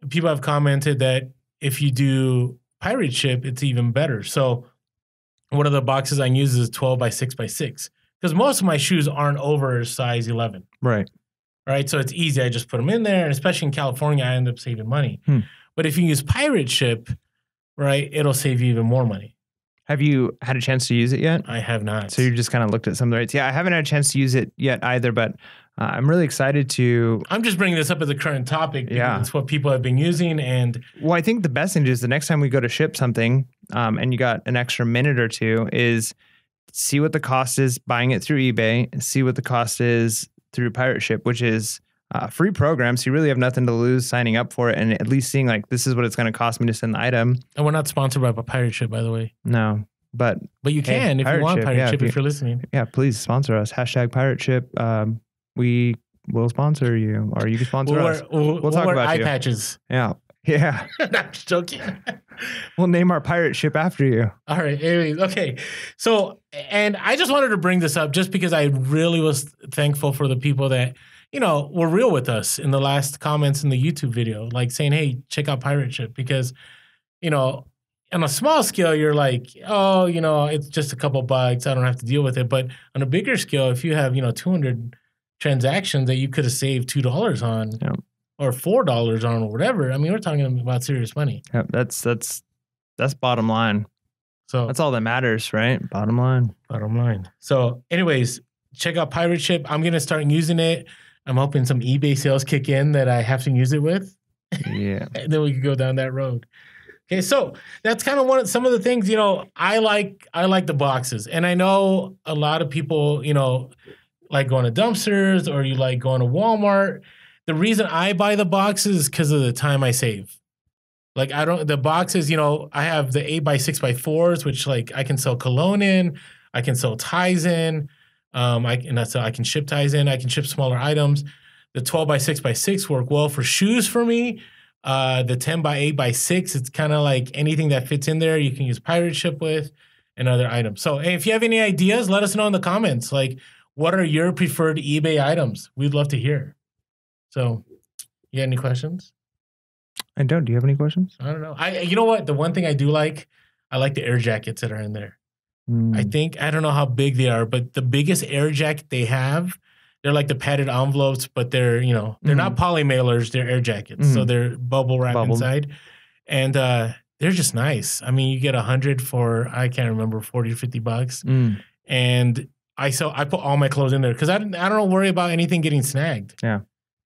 Speaker 2: people have commented that if you do pirate ship, it's even better. So one of the boxes I use is 12 by 6 by 6. Because most of my shoes aren't over size 11.
Speaker 1: Right.
Speaker 2: Right. So it's easy. I just put them in there. And especially in California, I end up saving money. But if you use pirate ship, right, it'll save you even more money.
Speaker 1: Have you had a chance to use it yet?
Speaker 2: I have not.
Speaker 1: So you just kind of looked at some of the rates. Yeah, I haven't had a chance to use it yet either, but I'm really excited to.
Speaker 2: I'm just bringing this up as a current topic because it's what people have been using. And
Speaker 1: well, I think the best thing to do is the next time we go to ship something and you got an extra minute or two is see what the cost is buying it through eBay, and see what the cost is through pirate ship, which is a free program. So you really have nothing to lose signing up for it and at least seeing like, this is what it's going to cost me to send the item.
Speaker 2: And we're not sponsored by pirate ship, by the way.
Speaker 1: No, but
Speaker 2: you can if you want pirate ship if you're listening.
Speaker 1: Yeah, please sponsor us. #pirate ship. We will sponsor you, or you can sponsor us.
Speaker 2: We'll talk about
Speaker 1: eye
Speaker 2: patches.
Speaker 1: Yeah. Yeah.
Speaker 2: Not joking.
Speaker 1: We'll name our pirate ship after you.
Speaker 2: All right. Anyways, okay. So, and I just wanted to bring this up just because I really was thankful for the people that, were real with us in the last comments in the YouTube video, like saying, hey, check out pirate ship because, on a small scale, you're like, oh, it's just a couple bucks. I don't have to deal with it. But on a bigger scale, if you have, 200 transactions that you could have saved $2 on or $4 on or whatever, I mean, we're talking about serious money.
Speaker 1: Yep, that's bottom line.
Speaker 2: So
Speaker 1: that's all that matters, right? Bottom line.
Speaker 2: Bottom line. So anyways, check out Pirate Ship. I'm going to start using it. I'm hoping some eBay sales kick in that I have to use it with.
Speaker 1: Yeah.
Speaker 2: And then we can go down that road. Okay, so that's kind of some of the things, I like the boxes. And I know a lot of people, like going to dumpsters or you like going to Walmart. The reason I buy the boxes is because of the time I save. Like the boxes, I have the 8x6x4s, which like I can sell cologne in, I can sell ties in, I can ship ties in, I can ship smaller items. The 12x6x6 work well for shoes for me. The 10x8x6, it's kind of like anything that fits in there, you can use Pirate Ship with and other items. So if you have any ideas, let us know in the comments. Like, what are your preferred eBay items? We'd love to hear. So, you got any questions?
Speaker 1: I don't. Do you have any questions?
Speaker 2: I don't know. You know what? The one thing I do like, I like the air jackets that are in there. I don't know how big they are, but the biggest air jacket they have, they're like the padded envelopes, but they're, they're not poly mailers, they're air jackets. So they're bubble wrap inside. And they're just nice. I mean, you get 100 for, I can't remember, 40 or 50 bucks. And I put all my clothes in there because I don't worry about anything getting snagged.
Speaker 1: Yeah.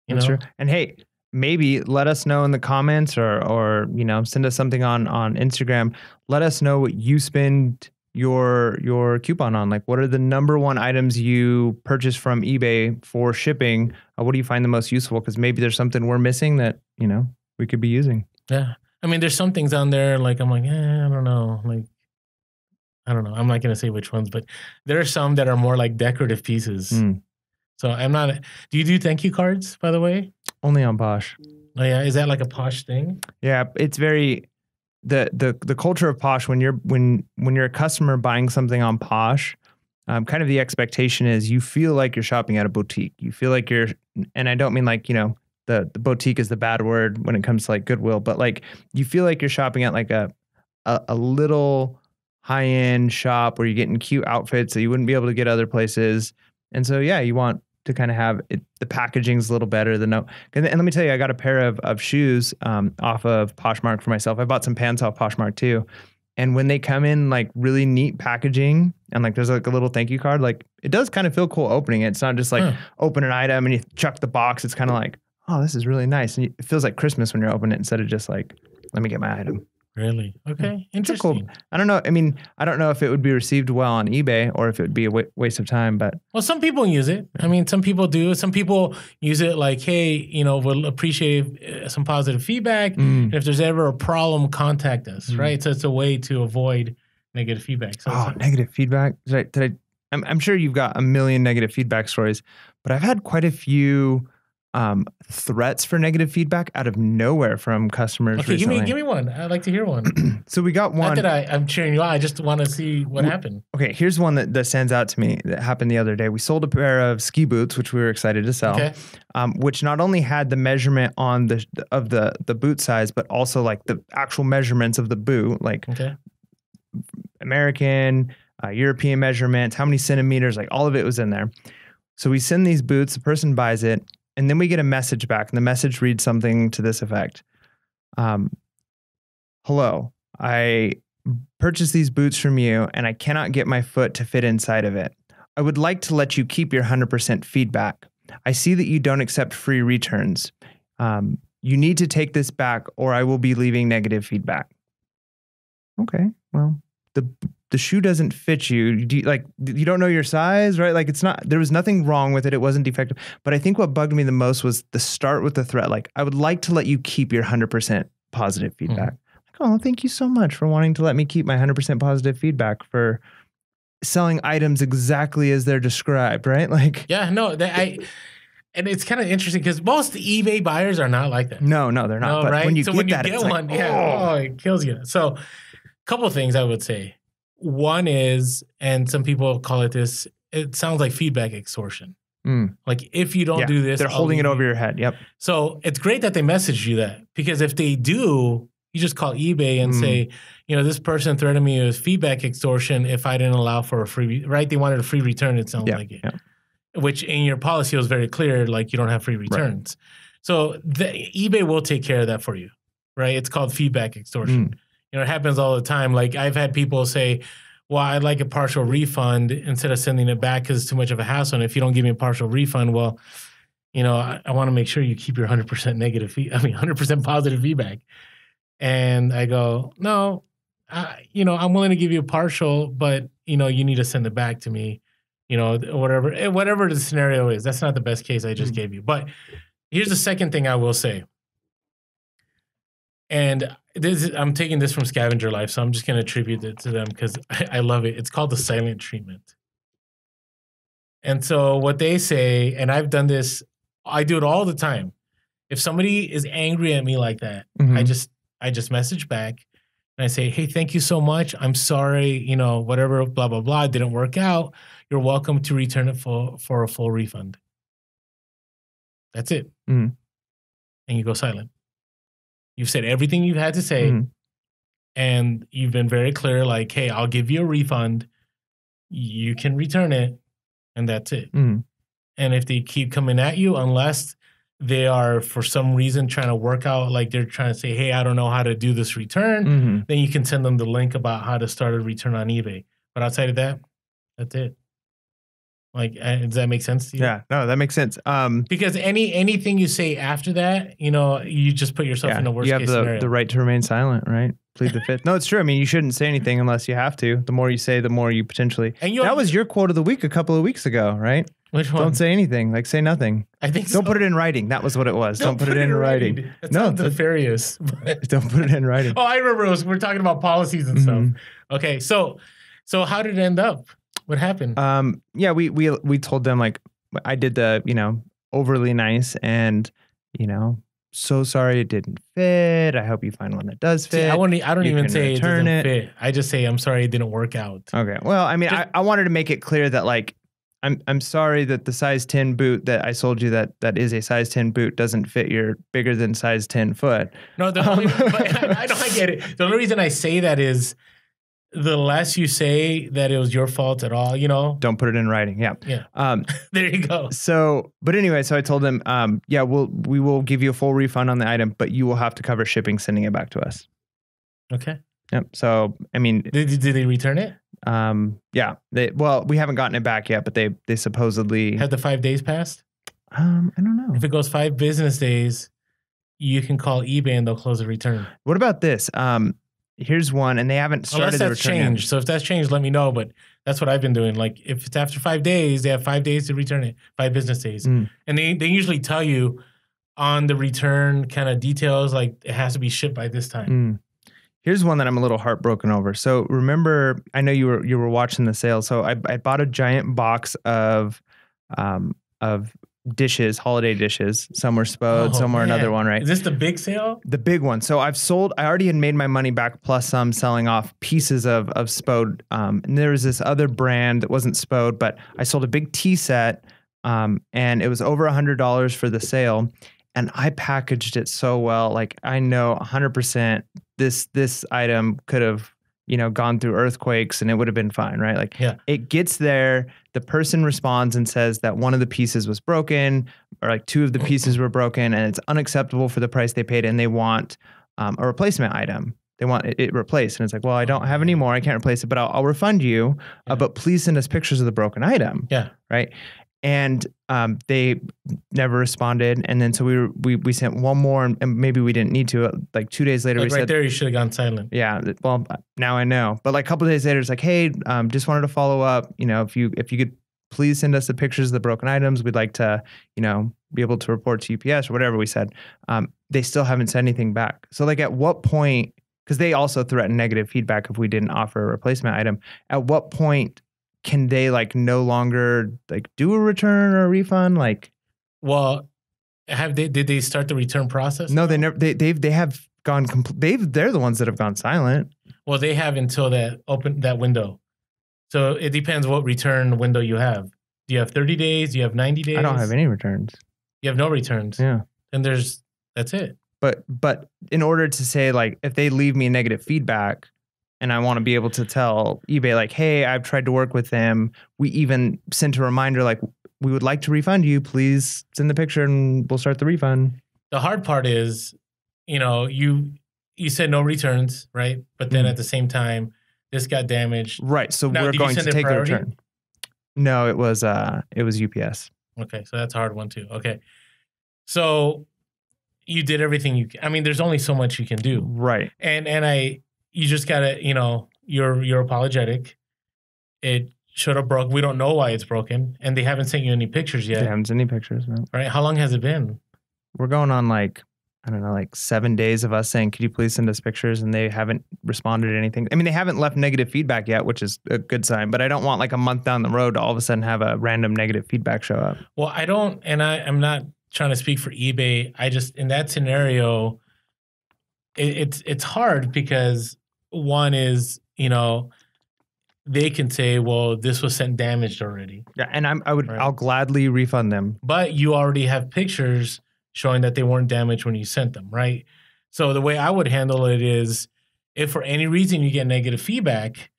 Speaker 1: That's true. And hey, maybe let us know in the comments or send us something on Instagram. Let us know what you spend your coupon on. Like, what are the number one items you purchase from eBay for shipping? What do you find the most useful? Because maybe there's something we're missing that, we could be using.
Speaker 2: Yeah. I mean, there's some things on there like, I'm like, I don't know. Like, I don't know. I'm not going to say which ones, but there are some that are more like decorative pieces. So I'm not. Do you do thank you cards, by the way?
Speaker 1: Only on Posh.
Speaker 2: Oh yeah, is that like a Posh thing?
Speaker 1: Yeah, it's very the culture of Posh. When you're a customer buying something on Posh, kind of the expectation is you feel like you're shopping at a boutique. You feel like and I don't mean like the boutique is the bad word when it comes to like Goodwill, but like you feel like you're shopping at like a little high end shop where you're getting cute outfits that you wouldn't be able to get other places. And so yeah, you want to kind of have it, the packaging's a little better than and let me tell you, I got a pair of shoes off of Poshmark for myself. I bought some pants off Poshmark too. And when they come in like really neat packaging and like there's like a little thank you card, like it does kind of feel cool opening it. It's not just like open an item and you chuck the box. It's kind of like, oh, this is really nice. And it feels like Christmas when you're opening it instead of just like, let me get my item.
Speaker 2: Really? Okay. Interesting.
Speaker 1: Cool. I don't know. I mean, I don't know if it would be received well on eBay or if it would be a waste of time, but.
Speaker 2: Well, some people use it. I mean, some people do. Some people use it like, hey, we'll appreciate some positive feedback. And if there's ever a problem, contact us, right? So it's a way to avoid negative feedback. So
Speaker 1: negative feedback. I'm sure you've got a million negative feedback stories, but I've had quite a few threats for negative feedback out of nowhere from customers.
Speaker 2: Okay,
Speaker 1: recently.
Speaker 2: give me one. I'd like to hear one.
Speaker 1: So we got one.
Speaker 2: Not that I'm cheering you on. I just want to see what happened.
Speaker 1: Okay, here's one that stands out to me that happened the other day. We sold a pair of ski boots, which we were excited to sell, which not only had the measurement on the boot size, but also like the actual measurements of the boot, like American, European measurements, how many centimeters, like all of it was in there. So we send these boots, the person buys it, and then we get a message back, and the message reads something to this effect. Hello, I purchased these boots from you, and I cannot get my foot to fit inside of it. I would like to let you keep your 100% feedback. I see that you don't accept free returns. You need to take this back, or I will be leaving negative feedback. Okay, well, the shoe doesn't fit you. You don't know your size, right? Like there was nothing wrong with it. It wasn't defective. But I think what bugged me the most was the start with the threat. Like, I would like to let you keep your 100% positive feedback. Like, oh, thank you so much for wanting to let me keep my 100% positive feedback for selling items exactly as they're described, right? Like,
Speaker 2: yeah, no, and it's kind of interesting because most eBay buyers are not like that.
Speaker 1: No, they're not.
Speaker 2: No,
Speaker 1: but
Speaker 2: right?
Speaker 1: when you
Speaker 2: so
Speaker 1: get
Speaker 2: when
Speaker 1: that,
Speaker 2: you get
Speaker 1: it's
Speaker 2: one,
Speaker 1: like,
Speaker 2: it kills you. So, couple of things I would say. One is, and some people call it this, it sounds like feedback extortion. Like, if you don't do this,
Speaker 1: they're holding it over your head. Yep.
Speaker 2: So it's great that they message you that, because if they do, You just call eBay and say, this person threatened me with feedback extortion if I didn't allow for a free, right? They wanted a free return, it sounds like it. Yeah. Which in your policy was very clear, like you don't have free returns. Right. So eBay will take care of that for you, right? It's called feedback extortion. It happens all the time. Like I've had people say, well, I'd like a partial refund instead of sending it back because it's too much of a hassle. And if you don't give me a partial refund, well, I want to make sure you keep your 100% 100% positive feedback. And I go, no, I'm willing to give you a partial, but, you need to send it back to me, whatever the scenario is. That's not the best case I just gave you. But here's the second thing I will say. And I'm taking this from Scavenger Life, so I'm just going to attribute it to them because I love it. It's called the silent treatment. And so what they say, and I've done this, I do it all the time. If somebody is angry at me like that, I just message back and I say, hey, thank you so much. I'm sorry, whatever, blah, blah, blah. It didn't work out. You're welcome to return it for a full refund. That's it. And you go silent. You've said everything you've had to say, and you've been very clear, like, hey, I'll give you a refund. You can return it, and that's it. And if they keep coming at you, unless they are for some reason trying to work out, like they're trying to say, hey, I don't know how to do this return, then you can send them the link about how to start a return on eBay. But outside of that, that's it. Like, does that make sense to you?
Speaker 1: Yeah, no, that makes sense.
Speaker 2: Because anything you say after that, you just put yourself in the worst case scenario.
Speaker 1: You have the right to remain silent, right? Plead the fifth. No, it's true. I mean, you shouldn't say anything unless you have to. The more you say, the more you potentially. That was your quote of the week a couple of weeks ago, right?
Speaker 2: Which one?
Speaker 1: Don't say anything. Like, say nothing.
Speaker 2: I think
Speaker 1: Don't put it in writing. That was what it was. Don't put it in writing.
Speaker 2: That sounds nefarious.
Speaker 1: Don't put it in writing.
Speaker 2: Oh, I remember we're talking about policies and stuff. Okay, so how did it end up? What happened?
Speaker 1: Yeah, we told them, like, I did the, overly nice and, so sorry it didn't fit. I hope you find one that does fit.
Speaker 2: See, I don't even say it doesn't fit. I just say I'm sorry it didn't work out.
Speaker 1: Okay. Well, I mean, I wanted to make it clear that, like, I'm sorry that the size 10 boot that I sold you that is a size 10 boot doesn't fit your bigger than size 10 foot.
Speaker 2: No, I get it. The only reason I say that is the less you say that it was your fault at all,
Speaker 1: Don't put it in writing. Yeah.
Speaker 2: Yeah. There you go.
Speaker 1: So, but anyway, so I told them, yeah, we will give you a full refund on the item, but you will have to cover shipping, sending it back to us.
Speaker 2: Okay.
Speaker 1: Yep. So, I mean,
Speaker 2: did they return it?
Speaker 1: Yeah. We haven't gotten it back yet, but they supposedly
Speaker 2: have the 5 days passed.
Speaker 1: I don't know.
Speaker 2: If it goes 5 business days, you can call eBay and they'll close the return.
Speaker 1: What about this? Here's one, and they haven't started the return
Speaker 2: changed.
Speaker 1: yet.
Speaker 2: So if that's changed, let me know. But that's what I've been doing. Like if it's after 5 days, they have 5 days to return it, 5 business days. And they usually tell you on the return kind of details, like it has to be shipped by this time.
Speaker 1: Here's one that I'm a little heartbroken over. So remember, I know you were watching the sale. So I bought a giant box of dishes, holiday dishes. Some were Spode, some were another one, right?
Speaker 2: Is this the big sale?
Speaker 1: The big one. So I already had made my money back plus some, selling off pieces of Spode. And there was this other brand that wasn't Spode, but I sold a big tea set and it was over $100 for the sale. And I packaged it so well. Like I know 100% this item could have, gone through earthquakes and it would have been fine, right? Like it gets there, the person responds and says that one of the pieces was broken or like 2 of the pieces were broken and it's unacceptable for the price they paid and they want a replacement item. They want it replaced. And it's like, well, I don't have any more. I can't replace it, but I'll refund you. But please send us pictures of the broken item.
Speaker 2: Yeah.
Speaker 1: Right. And they never responded. And then so we sent one more and maybe we didn't need to. Like 2 days later,
Speaker 2: we said, there, you should have gone silent.
Speaker 1: Yeah. Well, now I know. But like a couple of days later, it's like, hey, just wanted to follow up. If you could please send us the pictures of the broken items. We'd like to, be able to report to UPS or whatever we said. They still haven't said anything back. So like at what point, because they also threatened negative feedback if we didn't offer a replacement item, at what point can they like no longer like do a return or a refund? Like,
Speaker 2: well, did they start the return process?
Speaker 1: No, they never. They have gone. They're the ones that have gone silent.
Speaker 2: Well, they have until that window. So it depends what return window you have. Do you have 30 days? Do you have 90 days?
Speaker 1: I don't have any returns.
Speaker 2: You have no returns.
Speaker 1: Yeah.
Speaker 2: And that's it.
Speaker 1: But in order to say, like, if they leave me negative feedback and I want to be able to tell eBay, like, hey, I've tried to work with them. We even sent a reminder, like, we would like to refund you. Please send the picture and we'll start the refund.
Speaker 2: The hard part is, you said no returns, right? But then at the same time, this got damaged.
Speaker 1: Right. So
Speaker 2: now,
Speaker 1: we're going to take the return. No, it was UPS.
Speaker 2: Okay. So that's a hard one too. Okay. So you did everything there's only so much you can do.
Speaker 1: Right.
Speaker 2: And you just gotta, you're apologetic. It should have broke. We don't know why it's broken. And they haven't sent you any pictures yet.
Speaker 1: They haven't sent any pictures, no.
Speaker 2: Right. How long has it been?
Speaker 1: We're going on like 7 days of us saying, could you please send us pictures? And they haven't responded to anything. I mean, they haven't left negative feedback yet, which is a good sign, but I don't want like a month down the road to all of a sudden have a random negative feedback show up.
Speaker 2: Well, I don't, and I'm not trying to speak for eBay. I just, in that scenario, it's hard because one is, they can say, well, this was sent damaged already.
Speaker 1: Yeah. And I'll gladly refund them.
Speaker 2: But you already have pictures showing that they weren't damaged when you sent them, right? So the way I would handle it is, if for any reason you get negative feedback,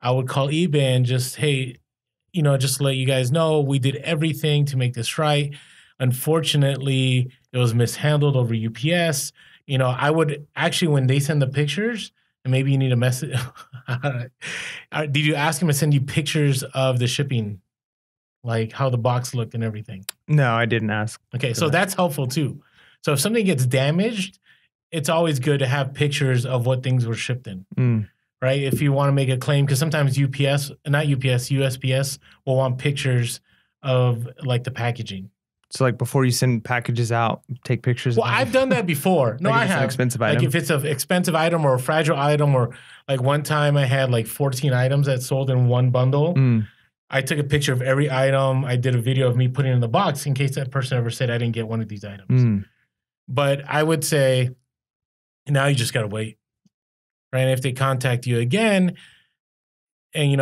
Speaker 2: I would call eBay and just, hey, just to let you guys know, we did everything to make this right. Unfortunately, it was mishandled over UPS. I would actually, when they send the pictures, and maybe you need a message. Did you ask them to send you pictures of the shipping? Like how the box looked and everything?
Speaker 1: No, I didn't ask.
Speaker 2: Okay, so that's helpful too. So if something gets damaged, it's always good to have pictures of what things were shipped in, right? If you want to make a claim, because sometimes USPS will want pictures of like the packaging.
Speaker 1: So like before you send packages out, take pictures.
Speaker 2: Well, I've done that before. No, I have.
Speaker 1: An expensive item.
Speaker 2: Like if it's an expensive item or a fragile item, or like one time I had like 14 items that sold in one bundle. I took a picture of every item. I did a video of me putting it in the box in case that person ever said I didn't get one of these items. But I would say now you just got to wait. Right? And if they contact you again and,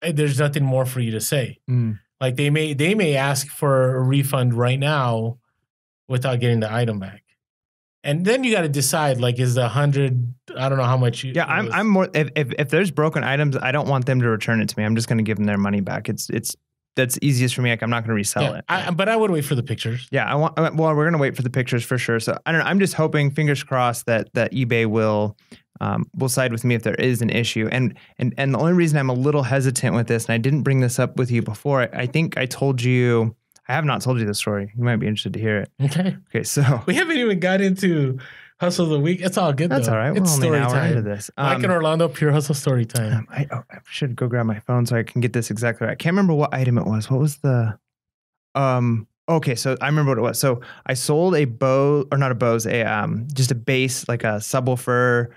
Speaker 2: there's nothing more for you to say. Like they may ask for a refund right now without getting the item back. And then you got to decide, like, is the 100, I don't know how much you.
Speaker 1: Yeah, I'm more, if there's broken items, I don't want them to return it to me. I'm just going to give them their money back. That's easiest for me. Like, I'm not going to resell it.
Speaker 2: But I would wait for the pictures.
Speaker 1: Yeah, we're going to wait for the pictures for sure. So I don't know. I'm just hoping, fingers crossed, that eBay will side with me if there is an issue. And the only reason I'm a little hesitant with this, and I didn't bring this up with you before, I think I told you. I have not told you the story. You might be interested to hear it. Okay. So
Speaker 2: we haven't even got into Hustle of the Week. It's all good.
Speaker 1: That's
Speaker 2: though.
Speaker 1: all right.
Speaker 2: It's
Speaker 1: story
Speaker 2: time
Speaker 1: into this.
Speaker 2: Mike and Orlando, pure hustle story time.
Speaker 1: I should go grab my phone so I can get this exactly right. I can't remember what item it was. What was the? Okay, so I remember what it was. So I sold a Bose, or not a Bose, just a bass, like a subwoofer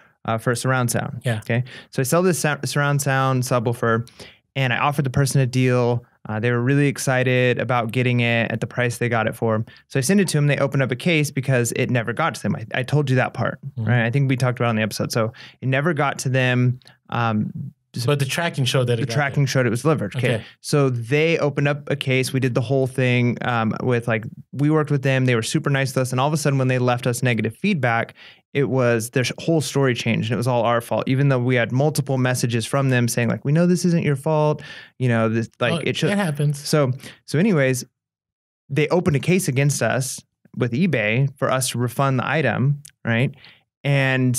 Speaker 1: for a surround sound.
Speaker 2: Yeah.
Speaker 1: Okay. So I sell this surround sound subwoofer, and I offered the person a deal. They were really excited about getting it at the price they got it for. So I sent it to them. They opened up a case because it never got to them. I told you that part, right? I think we talked about it on the episode. So it never got to them.
Speaker 2: But the tracking showed that
Speaker 1: the tracking showed it was delivered. Okay. So they opened up a case. We did the whole thing with we worked with them. They were super nice to us. And all of a sudden, when they left us negative feedback, it was their whole story changed, and it was all our fault. Even though we had multiple messages from them saying like, we know this isn't your fault. This it should.
Speaker 2: It happens.
Speaker 1: So anyways, they opened a case against us with eBay for us to refund the item, right? And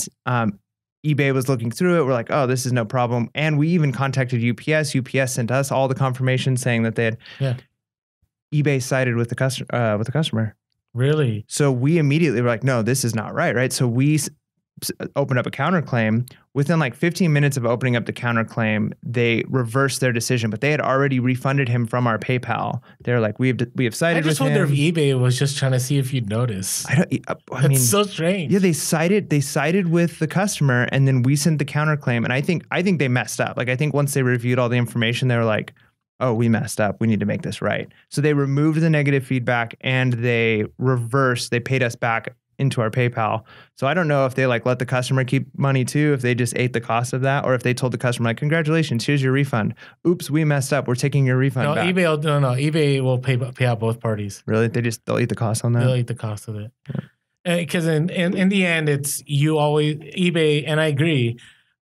Speaker 1: eBay was looking through it. We're like, oh, this is no problem. And we even contacted UPS. UPS sent us all the confirmation saying that they had.
Speaker 2: Yeah.
Speaker 1: eBay sided with the customer.
Speaker 2: Really?
Speaker 1: So we immediately were like, no, this is not right, right? So we opened up a counterclaim. Within like 15 minutes of opening up the counterclaim, they reversed their decision, but they had already refunded him from our PayPal. They're like, we have sided with him.
Speaker 2: I just wonder if eBay was just trying to see if you'd notice.
Speaker 1: I mean,
Speaker 2: it's so strange.
Speaker 1: Yeah, they sided with the customer, and then we sent the counterclaim. And I think they messed up. Like, I think once they reviewed all the information, they were like, oh, we messed up. We need to make this right. So they removed the negative feedback and they paid us back into our PayPal. So I don't know if they let the customer keep money too, if they just ate the cost of that, or if they told the customer like, congratulations, here's your refund. Oops, we messed up. We're taking your refund back.
Speaker 2: eBay will pay out both parties.
Speaker 1: Really? They'll eat the cost on that?
Speaker 2: They'll eat the cost of it. Yeah. Because in the end, it's you always eBay, and I agree.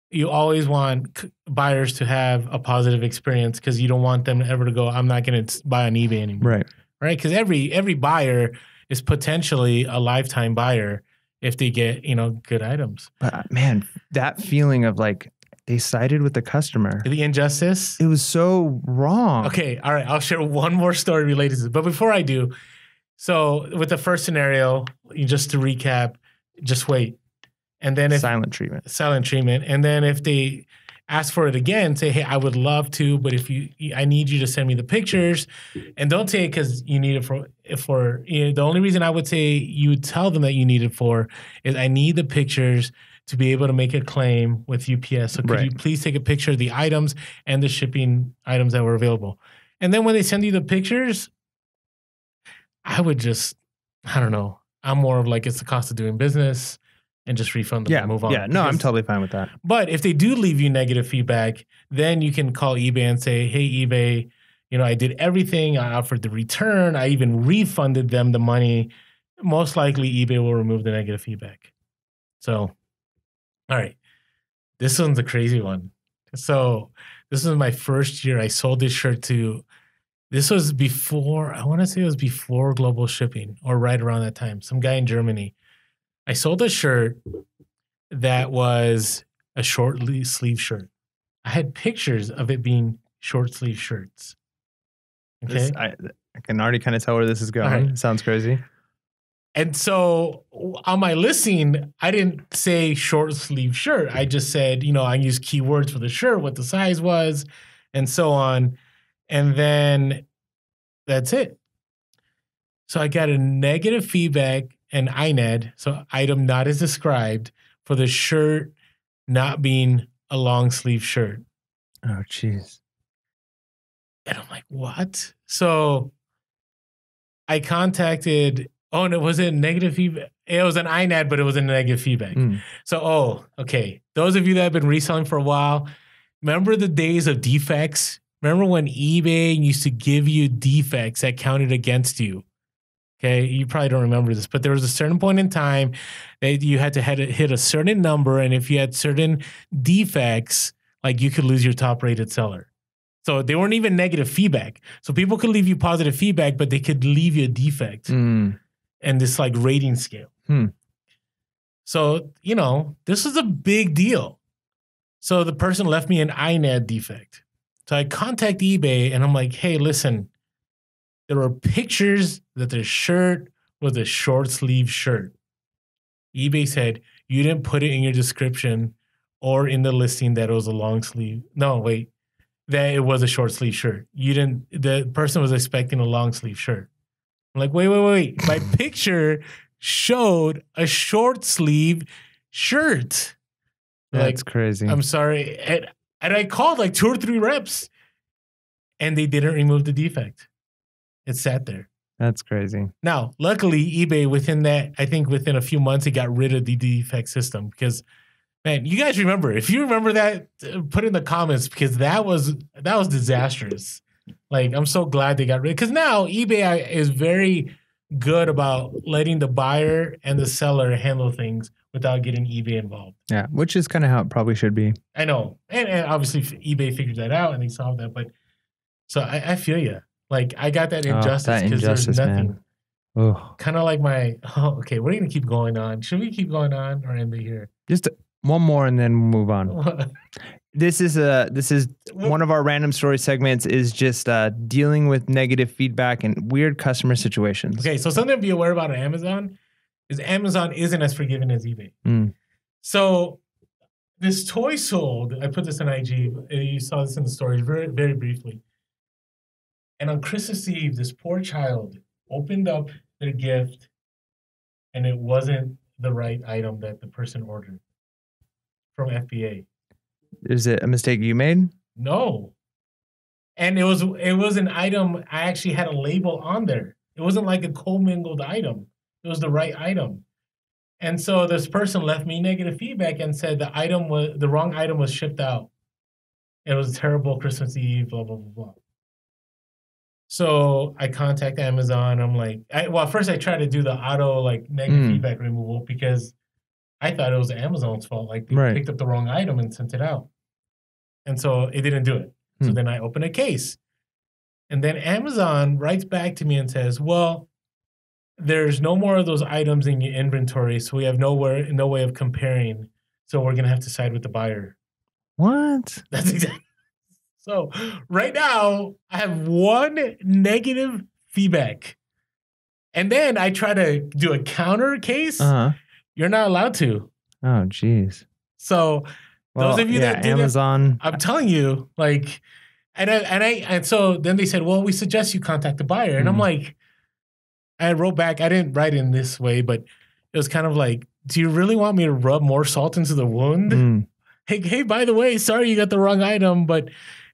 Speaker 2: You always want buyers to have a positive experience because you don't want them ever to go, I'm not going to buy on eBay anymore. Right? Because every buyer is potentially a lifetime buyer if they get, good items.
Speaker 1: But man, that feeling of like they sided with the customer.
Speaker 2: The injustice.
Speaker 1: It was so wrong.
Speaker 2: Okay. All right. I'll share one more story related to this. But before I do, so with the first scenario, just to recap, just wait. And then if
Speaker 1: silent treatment.
Speaker 2: And then if they ask for it again, say, hey, I would love to, but I need you to send me the pictures, and don't say it because you need it for the only reason I would say you would tell them that you need it for is I need the pictures to be able to make a claim with UPS. So could you please take a picture of the items and the shipping items that were available? And then when they send you the pictures, I would I don't know. I'm more of like, it's the cost of doing business. And just refund them and move on.
Speaker 1: Yeah, no, I'm totally fine with that.
Speaker 2: But if they do leave you negative feedback, then you can call eBay and say, hey, eBay, I did everything. I offered the return. I even refunded them the money. Most likely, eBay will remove the negative feedback. So, all right. This one's a crazy one. So, this was my first year. I sold this shirt this was before, I want to say it was before global shipping or right around that time. Some guy in Germany. I sold a shirt that was a short sleeve shirt. I had pictures of it being short sleeve shirts. Okay.
Speaker 1: I can already kind of tell where this is going. Right. It sounds crazy.
Speaker 2: And so on my listing, I didn't say short sleeve shirt. I just said, I used keywords for the shirt, what the size was, and so on. And then that's it. So I got a negative feedback and INED, so item not as described, for the shirt not being a long sleeve shirt.
Speaker 1: Oh, jeez.
Speaker 2: And I'm like, what? So I contacted, and it was a negative feedback. It was an INED, but it was a negative feedback. So, okay. Those of you that have been reselling for a while, remember the days of defects? Remember when eBay used to give you defects that counted against you? Okay, you probably don't remember this, but there was a certain point in time that you had to hit a certain number, and if you had certain defects, like you could lose your top-rated seller. So they weren't even negative feedback. So people could leave you positive feedback, but they could leave you a defect and this like rating scale. So, this is a big deal. So the person left me an INED defect. So I contact eBay, and I'm like, hey, listen, there were pictures that the shirt was a short sleeve shirt. eBay said, you didn't put it in your description or in the listing that it was a long sleeve. No, wait, that it was a short sleeve shirt. The person was expecting a long sleeve shirt. I'm like, wait. My picture showed a short sleeve shirt.
Speaker 1: That's crazy.
Speaker 2: I'm sorry. And I called like 2 or 3 reps and they didn't remove the defect. It sat there.
Speaker 1: That's crazy.
Speaker 2: Now, luckily, eBay within a few months, it got rid of the defect system because, man, you guys remember. If you remember that, put in the comments because that was disastrous. Like, I'm so glad they got rid of it because now eBay is very good about letting the buyer and the seller handle things without getting eBay involved.
Speaker 1: Yeah, which is kind of how it probably should be.
Speaker 2: I know. And obviously, eBay figured that out and they solved that. But so I feel you. Like, I got that injustice because there's nothing. Kind of like okay, we're going to keep going on. Should we keep going on or end it here?
Speaker 1: Just one more and then we'll move on. This is one of our random story segments is just dealing with negative feedback and weird customer situations.
Speaker 2: Okay, so something to be aware about Amazon is Amazon isn't as forgiving as eBay. So this toy sold, I put this on IG, you saw this in the story very, very briefly. And on Christmas Eve, this poor child opened up their gift and it wasn't the right item that the person ordered from FBA.
Speaker 1: Is it a mistake you made?
Speaker 2: No. And it was an item, I actually had a label on there. It wasn't like a commingled item. It was the right item. And so this person left me negative feedback and said the wrong item was shipped out. It was a terrible Christmas Eve, blah, blah, blah, blah. So I contact Amazon. I'm like, first I tried to do the auto like negative feedback removal because I thought it was Amazon's fault. Like they picked up the wrong item and sent it out. And so it didn't do it. So then I open a case. And then Amazon writes back to me and says, well, there's no more of those items in your inventory. So we have no way of comparing. So we're going to have to side with the buyer.
Speaker 1: What?
Speaker 2: That's exactly. So right now I have one negative feedback. And then I try to do a counter case. You're not allowed to.
Speaker 1: Oh, geez.
Speaker 2: So those of you that did
Speaker 1: Amazon,
Speaker 2: I'm telling you, like, and so then they said, well, we suggest you contact the buyer. And I'm like, I wrote back, I didn't write in this way, but it was kind of like, do you really want me to rub more salt into the wound? Hey, by the way, sorry you got the wrong item, but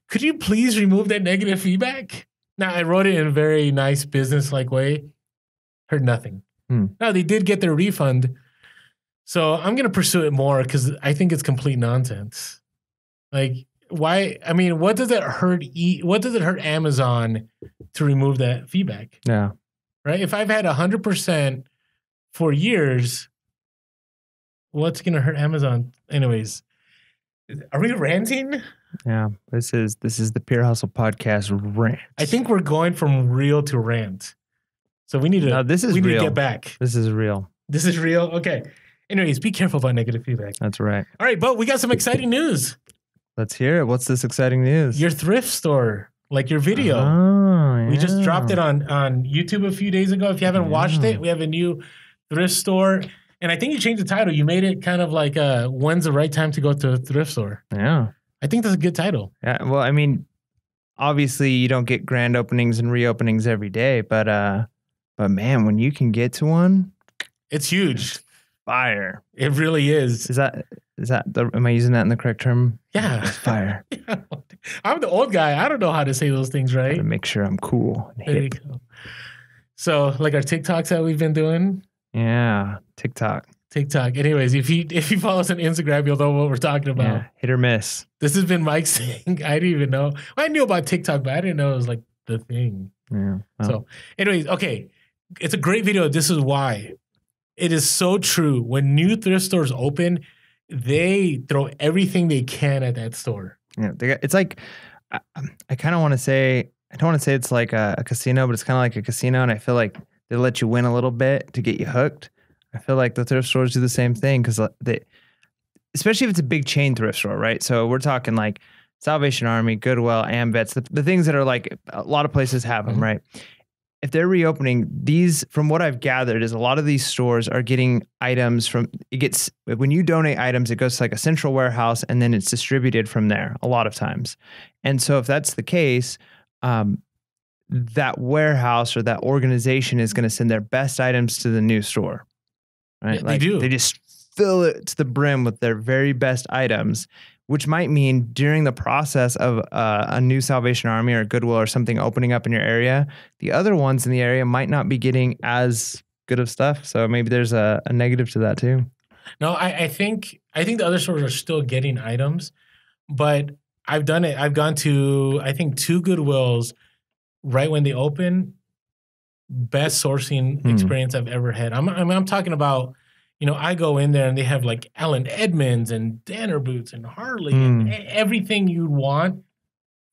Speaker 2: could you please remove that negative feedback? Now, I wrote it in a very nice business-like way. Heard nothing. Now, they did get their refund. So I'm going to pursue it more because I think it's complete nonsense. Like, why? I mean, what does it hurt? What does it hurt Amazon to remove that feedback?
Speaker 1: Yeah.
Speaker 2: Right? If I've had 100% for years, what's going to hurt Amazon? Anyways, are we ranting?
Speaker 1: Yeah. This is the Pure Hustle Podcast rant.
Speaker 2: I think we're going from real to rant. So we need to.
Speaker 1: No, we need
Speaker 2: to get back.
Speaker 1: This is real.
Speaker 2: This is real. Okay. Anyways, be careful about negative feedback.
Speaker 1: That's right.
Speaker 2: All right, but we got some exciting news.
Speaker 1: Let's hear it. What's this exciting news?
Speaker 2: Your thrift store, like your video.
Speaker 1: Oh, yeah.
Speaker 2: We just dropped it on YouTube a few days ago. If you haven't watched it, we have a new thrift store. And I think you changed the title. You made it kind of like, when's the right time to go to a thrift store?
Speaker 1: Yeah.
Speaker 2: I think that's a good title.
Speaker 1: Yeah. Well, I mean, obviously you don't get grand openings and reopenings every day, but man, when you can get to one,
Speaker 2: it's huge.
Speaker 1: Fire.
Speaker 2: It really is.
Speaker 1: Am I using that in the correct term?
Speaker 2: Yeah.
Speaker 1: It's fire.
Speaker 2: Yeah. I'm the old guy. I don't know how to say those things right.
Speaker 1: To make sure I'm cool and
Speaker 2: there
Speaker 1: hip.
Speaker 2: You go. So like our TikToks that we've been doing.
Speaker 1: Yeah. TikTok.
Speaker 2: Anyways, if you follow us on Instagram, you'll know what we're talking about. Yeah.
Speaker 1: Hit or miss.
Speaker 2: This has been Mike's thing. I didn't even know. I knew about TikTok, but I didn't know it was like the thing.
Speaker 1: Yeah. Well.
Speaker 2: So anyways, okay. It's a great video. This is why. It is so true. When new thrift stores open, they throw everything they can at that store.
Speaker 1: Yeah, it's like I kind of want to say I don't want to say it's like a casino, but it's kind of like a casino, and I feel like they let you win a little bit to get you hooked. I feel like the thrift stores do the same thing because especially if it's a big chain thrift store, right? So we're talking like Salvation Army, Goodwill, AmVets, the things that are like a lot of places have them, right? If they're reopening these, from what I've gathered, is a lot of these stores are getting items when you donate items, it goes to like a central warehouse and then it's distributed from there a lot of times. And so if that's the case, that warehouse or that organization is going to send their best items to the new store, right?
Speaker 2: Yeah, they do.
Speaker 1: They just fill it to the brim with their very best items, which might mean during the process of a new Salvation Army or Goodwill or something opening up in your area, the other ones in the area might not be getting as good of stuff. So maybe there's a negative to that too.
Speaker 2: No, I think the other stores are still getting items, but I've done it. I've gone to, I think, 2 Goodwills right when they open. Best sourcing experience I've ever had. I'm talking about, I go in there and they have like Allen Edmonds and Danner boots and Harley and everything you want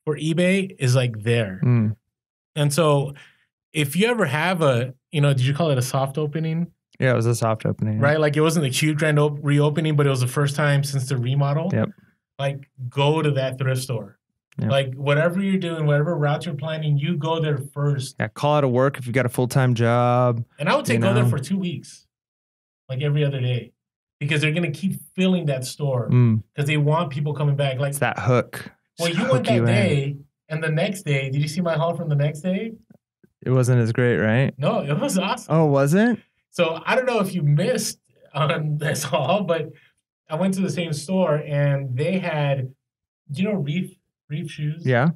Speaker 2: for eBay is like there. And so if you ever have did you call it a soft opening?
Speaker 1: Yeah, it was a soft opening.
Speaker 2: Right? Like it wasn't a huge grand reopening, but it was the first time since the remodel.
Speaker 1: Yep.
Speaker 2: Like go to that thrift store.
Speaker 1: Yep.
Speaker 2: Like whatever you're doing, whatever route you're planning, you go there first.
Speaker 1: Yeah, call out of work if you got a full-time job.
Speaker 2: And I would say go there for 2 weeks. Like every other day, because they're going to keep filling that store because they want people coming back. Like
Speaker 1: it's that hook.
Speaker 2: Well, you went that day, and the next day, did you see my haul from the next day?
Speaker 1: It wasn't as great, right?
Speaker 2: No, it was awesome.
Speaker 1: Oh, was it?
Speaker 2: So I don't know if you missed on this haul, but I went to the same store and they had, do you know Reef shoes?
Speaker 1: Yeah.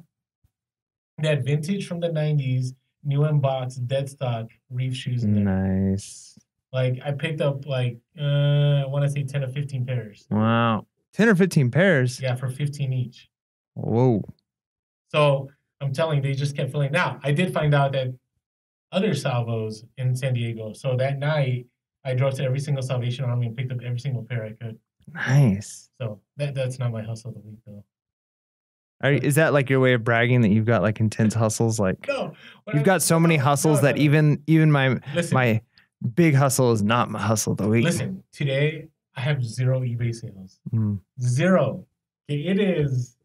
Speaker 2: They had vintage from the 90s, new in box, dead stock Reef shoes in there.
Speaker 1: Nice.
Speaker 2: Like, I picked up, like, I want to say 10 or 15 pairs.
Speaker 1: Wow. 10 or 15 pairs?
Speaker 2: Yeah, for 15 each.
Speaker 1: Whoa.
Speaker 2: So, I'm telling you, they just kept filling. Now, I did find out that other salvos in San Diego. So that night, I drove to every single Salvation Army and picked up every single pair I could.
Speaker 1: Nice.
Speaker 2: So that's not my hustle of the week, though.
Speaker 1: Is that like your way of bragging that you've got like intense hustles? Like
Speaker 2: No,
Speaker 1: you've got so many hustles that even my big hustle is not my hustle of the week.
Speaker 2: Listen, today I have 0 eBay sales. 0. Okay, it is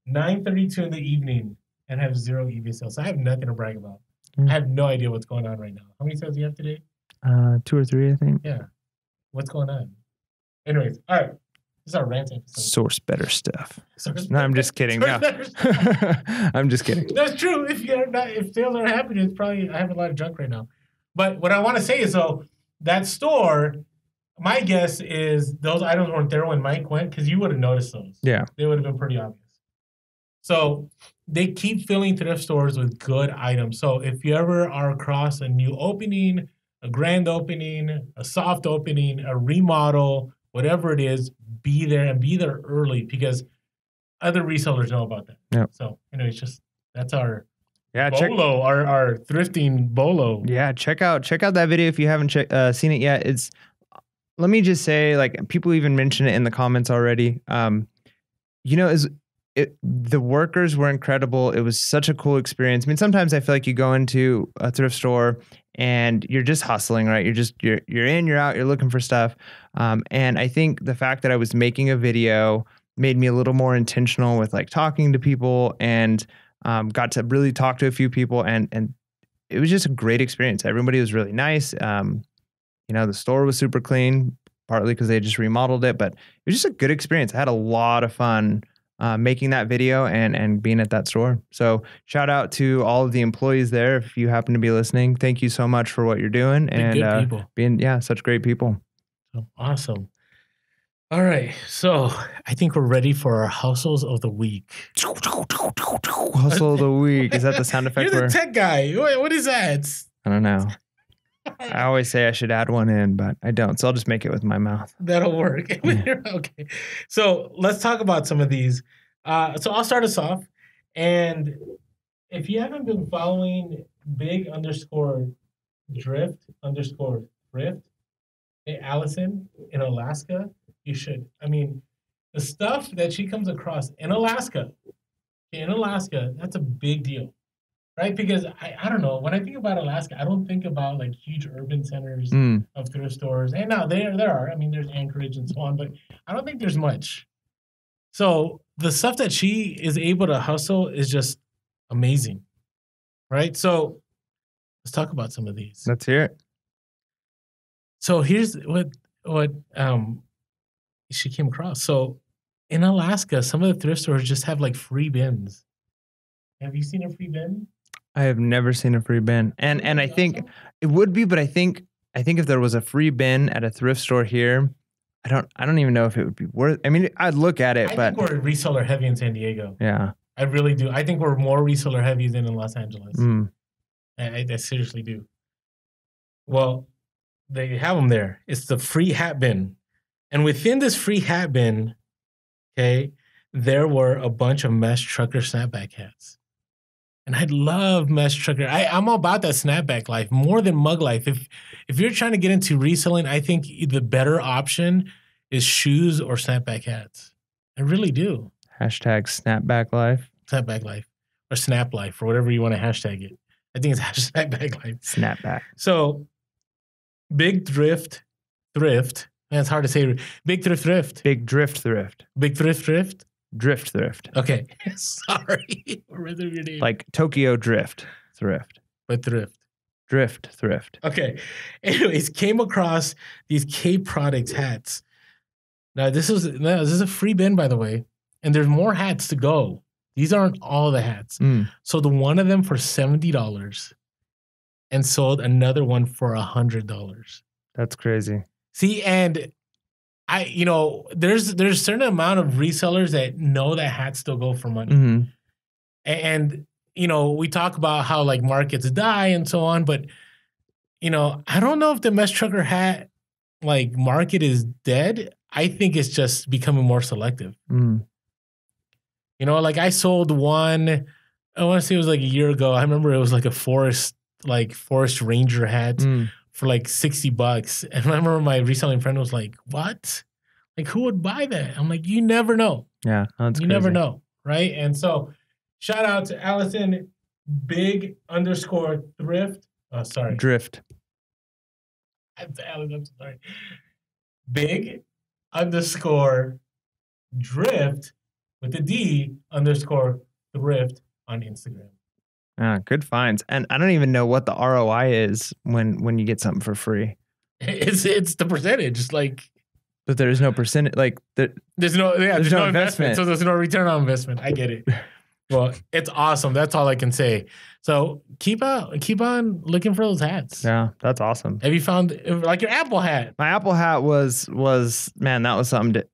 Speaker 2: 9:32 in the evening and I have 0 eBay sales. So I have nothing to brag about. I have no idea what's going on right now. How many sales do you have today?
Speaker 1: 2 or 3, I think.
Speaker 2: Yeah. What's going on? Anyways, all right. This is our rant episode.
Speaker 1: Source better stuff. No, I'm just kidding. No. I'm just kidding.
Speaker 2: That's true. If sales aren't happening, it's probably I have a lot of junk right now. But what I want to say is, though, that store, my guess is those items weren't there when Mike went because you would have noticed those.
Speaker 1: Yeah.
Speaker 2: They would have been pretty obvious. So they keep filling thrift stores with good items. So if you ever are across a new opening, a grand opening, a soft opening, a remodel, whatever it is, be there and be there early because other resellers know about that.
Speaker 1: Yeah.
Speaker 2: So, anyways, just that's our
Speaker 1: Yeah,
Speaker 2: bolo, our thrifting bolo.
Speaker 1: Yeah, check out that video if you haven't seen it yet. It's, let me just say, like, people even mentioned it in the comments already. You know, the workers were incredible. It was such a cool experience. I mean, sometimes I feel like you go into a thrift store and you're just hustling, right? You're in, you're out, you're looking for stuff. And I think the fact that I was making a video made me a little more intentional with like talking to people and got to really talk to a few people, and it was just a great experience. Everybody was really nice. You know, the store was super clean, partly because they just remodeled it, but it was just a good experience. I had a lot of fun making that video and being at that store. So shout out to all of the employees there. If you happen to be listening, thank you so much for what you're doing.
Speaker 2: They're good people.
Speaker 1: Being such great people.
Speaker 2: So awesome. All right. So I think we're ready for our hustles of the week.
Speaker 1: Hustle of the week. Is that the sound effect?
Speaker 2: You're the tech guy. What is that?
Speaker 1: I don't know. I always say I should add one in, but I don't. So I'll just make it with my mouth.
Speaker 2: That'll work. Okay. So let's talk about some of these. So I'll start us off. And if you haven't been following big_drift_thrift, hey, Allison in Alaska, you should. I mean, the stuff that she comes across in Alaska, that's a big deal. Right? Because I don't know, when I think about Alaska, I don't think about like huge urban centers of thrift stores. And now there are. I mean, there's Anchorage and so on, but I don't think there's much. So the stuff that she is able to hustle is just amazing. Right? So let's talk about some of these.
Speaker 1: Let's hear it.
Speaker 2: So here's what she came across. So in Alaska, some of the thrift stores just have like free bins. Have you seen a free bin?
Speaker 1: I have never seen a free bin. And I think it would be, but I think if there was a free bin at a thrift store here, I don't even know if it would be worth. I mean, I'd look at it, but
Speaker 2: I think we're reseller heavy in San Diego.
Speaker 1: Yeah.
Speaker 2: I really do. I think we're more reseller heavy than in Los Angeles. I seriously do. Well, they have them there. It's the free hat bin. And within this free hat bin, okay, there were a bunch of mesh trucker snapback hats. And I love mesh trucker. I'm all about that snapback life more than mug life. If you're trying to get into reselling, I think the better option is shoes or snapback hats. I really do.
Speaker 1: Hashtag snapback life.
Speaker 2: Snapback life. Or snap life or whatever you want to hashtag it. I think it's hashtag snapback life. Snapback. So big thrift. Man, it's hard to say. Big thrift.
Speaker 1: Big drift thrift.
Speaker 2: Big thrift.
Speaker 1: Drift thrift.
Speaker 2: Okay. Sorry. Your name.
Speaker 1: Like Tokyo drift thrift.
Speaker 2: But thrift.
Speaker 1: Drift thrift.
Speaker 2: Okay. Anyways, came across these K Products hats. Now this is a free bin, by the way. And there's more hats to go. These aren't all the hats. So the one of them for $70 and sold another one for $100.
Speaker 1: That's crazy.
Speaker 2: See, and there's a certain amount of resellers that know that hats still go for money. And, we talk about how like markets die and so on, but, I don't know if the mesh trucker hat like market is dead. I think it's just becoming more selective. Like I sold one I want to say it was like a year ago. I remember it was like a forest ranger hat for like $60. And I remember my reselling friend was like, what? Like, who would buy that? I'm like, you never know.
Speaker 1: Yeah, that's
Speaker 2: you
Speaker 1: crazy.
Speaker 2: never know, right? And so shout out to Allison big_thrift. Oh, sorry.
Speaker 1: Drift.
Speaker 2: I'm sorry. big_drift with the D_thrift on Instagram.
Speaker 1: Good finds. And I don't even know what the ROI is when you get something for free.
Speaker 2: It's the percentage. Like,
Speaker 1: but there's no percentage. Like
Speaker 2: there's no investment, so there's no return on investment. I get it. Well, it's awesome. That's all I can say. So keep on looking for those hats.
Speaker 1: Yeah, that's awesome.
Speaker 2: Have you found like your Apple hat?
Speaker 1: My Apple hat was man, that was something else.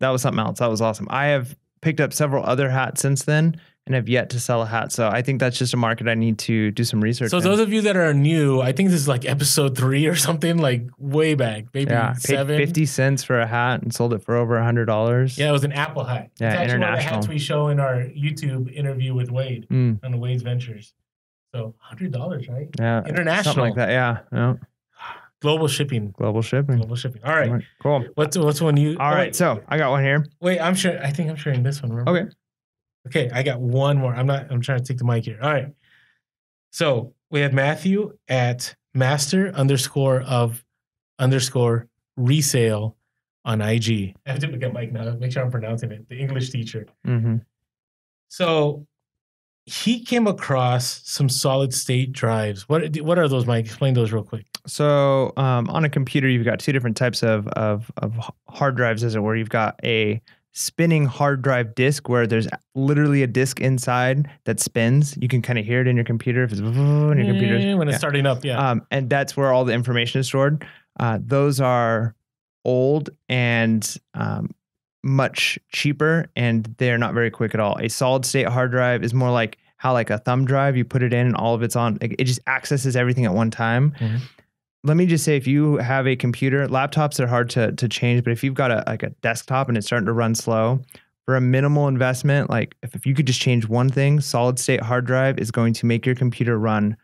Speaker 1: That was awesome. I have picked up several other hats since then and have yet to sell a hat. So I think that's just a market I need to do some research.
Speaker 2: So those of you that are new, I think this is like episode 3 or something, like way back, maybe 7.
Speaker 1: Paid 50 cents for a hat and sold it for over $100.
Speaker 2: Yeah, it was an Apple hat.
Speaker 1: Yeah,
Speaker 2: it's actually
Speaker 1: international.
Speaker 2: one of the hats we show in our YouTube interview with Wade on the Wade's Ventures. So $100, right?
Speaker 1: Yeah,
Speaker 2: international,
Speaker 1: something like that. Yeah.
Speaker 2: Global shipping.
Speaker 1: Global shipping.
Speaker 2: All right.
Speaker 1: Cool.
Speaker 2: What's one you?
Speaker 1: All right. So I got one here.
Speaker 2: Wait, I think I'm sharing this one. Remember? Okay. I got one more. I'm trying to take the mic here. All right. So we have Matthew at master_of_resale on IG. I have to look at Mike now. Make sure I'm pronouncing it. The English teacher.
Speaker 1: Mm-hmm.
Speaker 2: So he came across some solid state drives. What are those, Mike? Explain those real quick.
Speaker 1: So on a computer, you've got 2 different types of hard drives, as it were. You've got a spinning hard drive disk where there's literally a disk inside that spins. You can kind of hear it in your computer if it's in your computer
Speaker 2: when it's starting up. Yeah,
Speaker 1: and that's where all the information is stored. Those are old and much cheaper, and they're not very quick at all. A solid state hard drive is more like how like a thumb drive, you put it in and all of it's on. It just accesses everything at one time. Mm-hmm. Let me just say, if you have a computer, laptops are hard to change, but if you've got a desktop and it's starting to run slow, for a minimal investment, like if you could just change one thing, solid state hard drive is going to make your computer run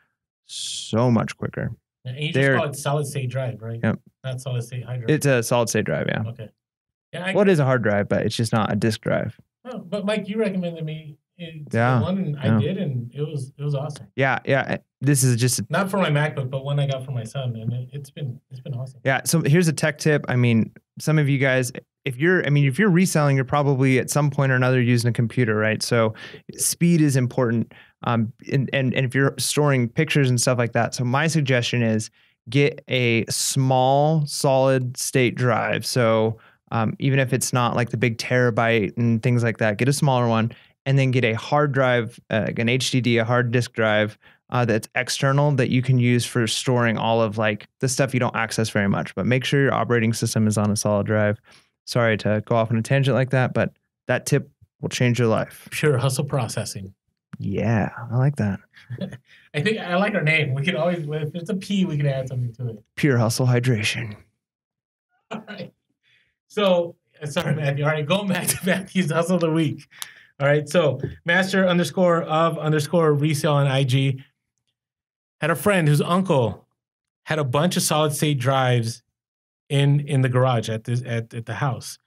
Speaker 1: so much quicker.
Speaker 2: And you just call it solid state drive, right?
Speaker 1: Yep.
Speaker 2: Not solid state hard drive.
Speaker 1: It's a solid state drive, yeah.
Speaker 2: Okay.
Speaker 1: Yeah, it is a hard drive, but it's just not a disk drive.
Speaker 2: Oh, but Mike, you recommended me
Speaker 1: one,
Speaker 2: and I did, and it was awesome.
Speaker 1: Yeah. This is just
Speaker 2: not for my MacBook, but one I got for my son, and it's been awesome.
Speaker 1: Yeah. So here's a tech tip. I mean, some of you guys, if you're reselling, you're probably at some point or another using a computer, right? So speed is important. And if you're storing pictures and stuff like that. So my suggestion is get a small solid state drive. So even if it's not like the big terabyte and things like that, get a smaller one, and then get a hard drive, an HDD, a hard disk drive that's external that you can use for storing all of like the stuff you don't access very much. But make sure your operating system is on a solid drive. Sorry to go off on a tangent like that, but that tip will change your life.
Speaker 2: Pure hustle processing.
Speaker 1: Yeah, I like that.
Speaker 2: I think I like our name. We can always, if it's a P, we can add something to it.
Speaker 1: Pure hustle hydration.
Speaker 2: All right. So, sorry, Matthew. All right, going back to Matthew's hustle of the week. All right, so master_of_resale on IG had a friend whose uncle had a bunch of solid state drives in the garage at the house,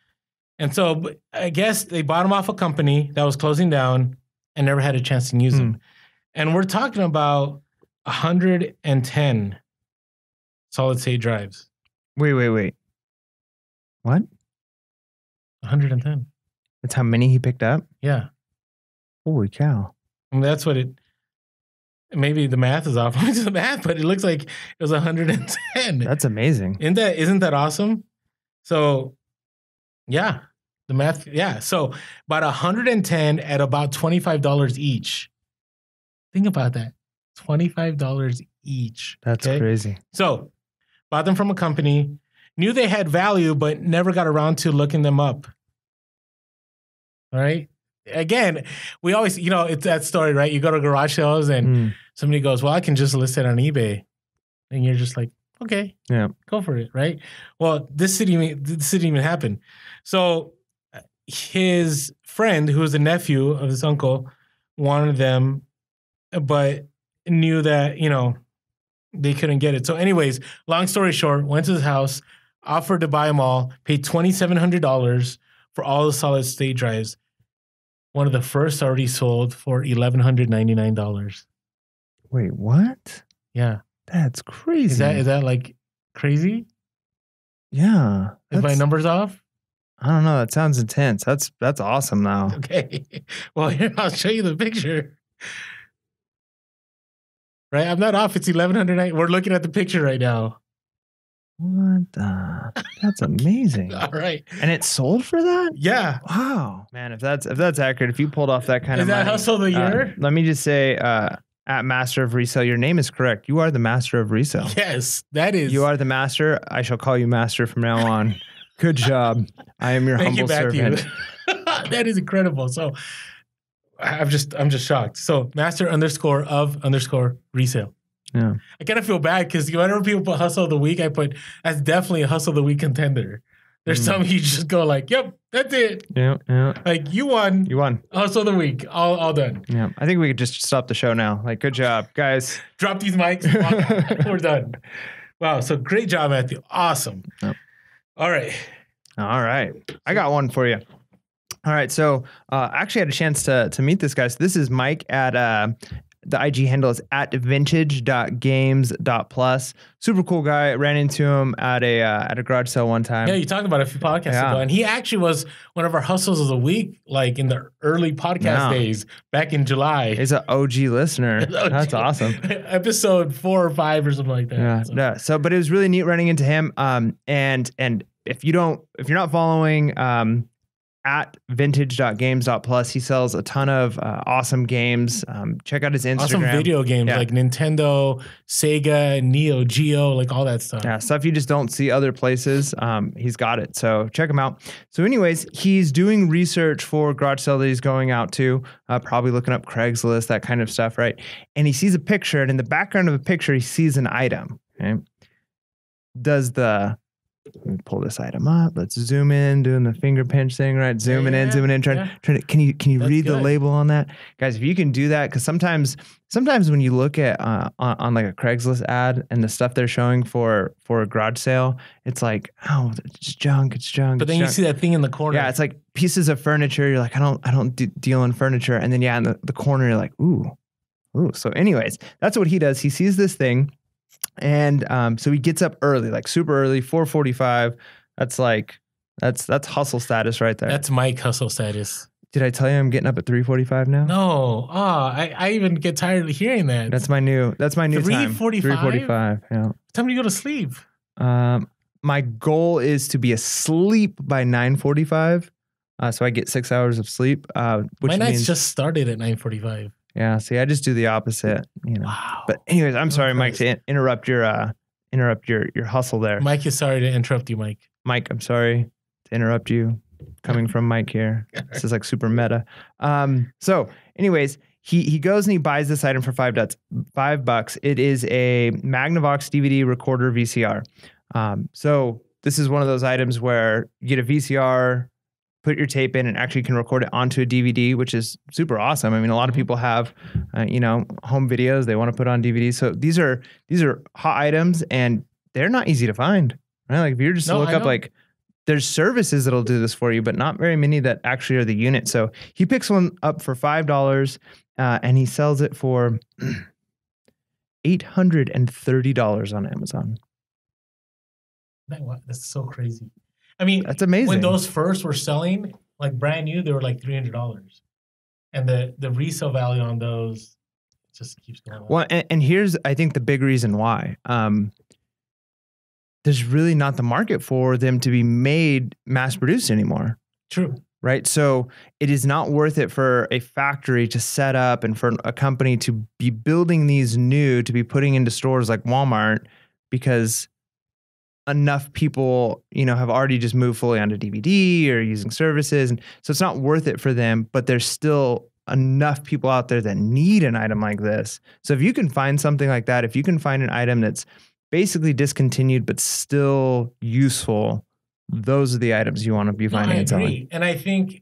Speaker 2: and so I guess they bought them off a company that was closing down and never had a chance to use them. And we're talking about 110 solid state drives.
Speaker 1: Wait. What?
Speaker 2: 110.
Speaker 1: That's how many he picked up?
Speaker 2: Yeah.
Speaker 1: Holy cow.
Speaker 2: I mean, that's what maybe the math is off the math, but it looks like it was 110.
Speaker 1: That's amazing.
Speaker 2: Isn't that awesome? So, yeah, the math. Yeah. So about 110 at about $25 each. Think about that. $25 each.
Speaker 1: That's crazy.
Speaker 2: So bought them from a company, knew they had value, but never got around to looking them up. All right. Again, we always, it's that story, right? You go to garage sales and somebody goes, well, I can just list it on eBay. And you're just like, okay,
Speaker 1: yeah,
Speaker 2: go for it, right? Well, this didn't even happen. So his friend, who was a nephew of his uncle, wanted them but knew that, they couldn't get it. So anyways, long story short, went to his house, offered to buy them all, paid $2,700 for all the solid state drives. One of the first already sold for $1,199.
Speaker 1: Wait, what?
Speaker 2: Yeah.
Speaker 1: That's crazy.
Speaker 2: Is that like crazy?
Speaker 1: Yeah.
Speaker 2: Is my numbers off?
Speaker 1: I don't know. That sounds intense. That's awesome now.
Speaker 2: Okay. Well, here, I'll show you the picture. Right? I'm not off. It's $1,199. We're looking at the picture right now.
Speaker 1: What the? That's amazing.
Speaker 2: All right.
Speaker 1: And it sold for that?
Speaker 2: Yeah.
Speaker 1: Wow. Man, if that's accurate, if you pulled off that kind of money.
Speaker 2: Is that hustle of the year?
Speaker 1: Let me just say, at Master of Resale, your name is correct. You are the Master of Resale.
Speaker 2: Yes, that is.
Speaker 1: You are the Master. I shall call you Master from now on. Good job. I am your humble servant.
Speaker 2: That is incredible. So I'm just shocked. So Master _of_ resale.
Speaker 1: Yeah.
Speaker 2: I kind of feel bad because whenever people put hustle of the week, I put that's definitely a hustle of the week contender. There's some you just go like, yep, that's it.
Speaker 1: Yeah.
Speaker 2: Like you won.
Speaker 1: You won.
Speaker 2: Hustle of the week. All done.
Speaker 1: Yeah. I think we could just stop the show now. Like, good job, guys.
Speaker 2: Drop these mics. We're done. Wow. So great job, Matthew. Awesome.
Speaker 1: Yep.
Speaker 2: All right.
Speaker 1: I got one for you. All right. So I actually had a chance to meet this guy. So this is Mike at the IG handle is at vintage.games.plus. Super cool guy. Ran into him at a garage sale one time.
Speaker 2: Yeah, you talked about it a few podcasts ago. And he actually was one of our hustles of the week, like in the early podcast days back in July.
Speaker 1: He's an OG listener. That's awesome.
Speaker 2: Episode 4 or 5 or something like that.
Speaker 1: Yeah. So, but it was really neat running into him. And if you're not following at vintage.games.plus, he sells a ton of awesome games. Check out his Instagram.
Speaker 2: Awesome video games like Nintendo, Sega, Neo Geo, like all that stuff.
Speaker 1: Yeah, stuff you just don't see other places. He's got it. So check him out. So anyways, he's doing research for garage sale that he's going out to, probably looking up Craigslist, that kind of stuff, right? And he sees a picture, and in the background of a picture, he sees an item. Okay? Let me pull this item up. Let's zoom in, doing the finger pinch thing, right? Zooming in. Trying to, can you read the label on that? Guys, if you can do that, because sometimes when you look at on like a Craigslist ad and the stuff they're showing for a garage sale, it's like, oh, it's junk.
Speaker 2: But then you see that thing in the corner.
Speaker 1: Yeah, it's like pieces of furniture. You're like, I don't deal in furniture. And then in the corner, you're like, ooh. So anyways, that's what he does. He sees this thing. And so he gets up early, like super early, 4:45. That's hustle status right there.
Speaker 2: That's Mike hustle status.
Speaker 1: Did I tell you I'm getting up at 3:45 now?
Speaker 2: No. I even get tired of hearing that.
Speaker 1: That's my new time.
Speaker 2: 3:45?
Speaker 1: 3:45. Yeah.
Speaker 2: What time do you go to sleep?
Speaker 1: My goal is to be asleep by 9:45. So I get 6 hours of sleep. Which
Speaker 2: my nights
Speaker 1: means,
Speaker 2: just started at 9:45.
Speaker 1: Yeah, see, I just do the opposite,
Speaker 2: Wow.
Speaker 1: But anyways, I'm sorry, Mike, to interrupt your hustle there.
Speaker 2: Mike is sorry to interrupt you, Mike.
Speaker 1: Mike, I'm sorry to interrupt you. Coming from Mike here, this is like super meta. So, anyways, he goes and he buys this item for $5. It is a Magnavox DVD recorder VCR. So this is one of those items where you get a VCR, put your tape in, and actually can record it onto a DVD, which is super awesome. I mean, a lot of people have, home videos they want to put on DVD. So these are hot items, and they're not easy to find. Right? Like if you're just to look up, like there's services that'll do this for you, but not very many that actually are the unit. So he picks one up for $5, and he sells it for $830 on Amazon.
Speaker 2: That's so crazy. I mean,
Speaker 1: that's amazing.
Speaker 2: When those first were selling, like brand new, they were like $300, and the resale value on those just keeps going up.
Speaker 1: Well, and here's I think the big reason why. There's really not the market for them to be made mass produced anymore.
Speaker 2: True.
Speaker 1: Right. So it is not worth it for a factory to set up and for a company to be building these new to be putting into stores like Walmart, because enough people, have already just moved fully onto DVD or using services. And so it's not worth it for them, but there's still enough people out there that need an item like this. So if you can find something like that, if you can find an item that's basically discontinued, but still useful, those are the items you want to be finding.
Speaker 2: I agree. And I think,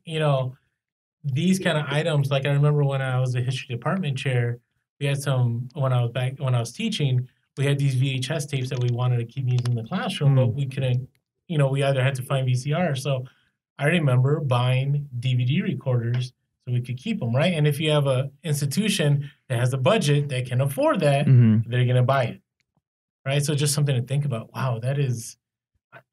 Speaker 2: these kind of items, like I remember when I was a history department chair, we had some when I was teaching. We had these VHS tapes that we wanted to keep using in the classroom, but we couldn't. We either had to find VCR. So I remember buying DVD recorders so we could keep them, right? And if you have an institution that has a budget that can afford that, they're going to buy it, right? So just something to think about. Wow,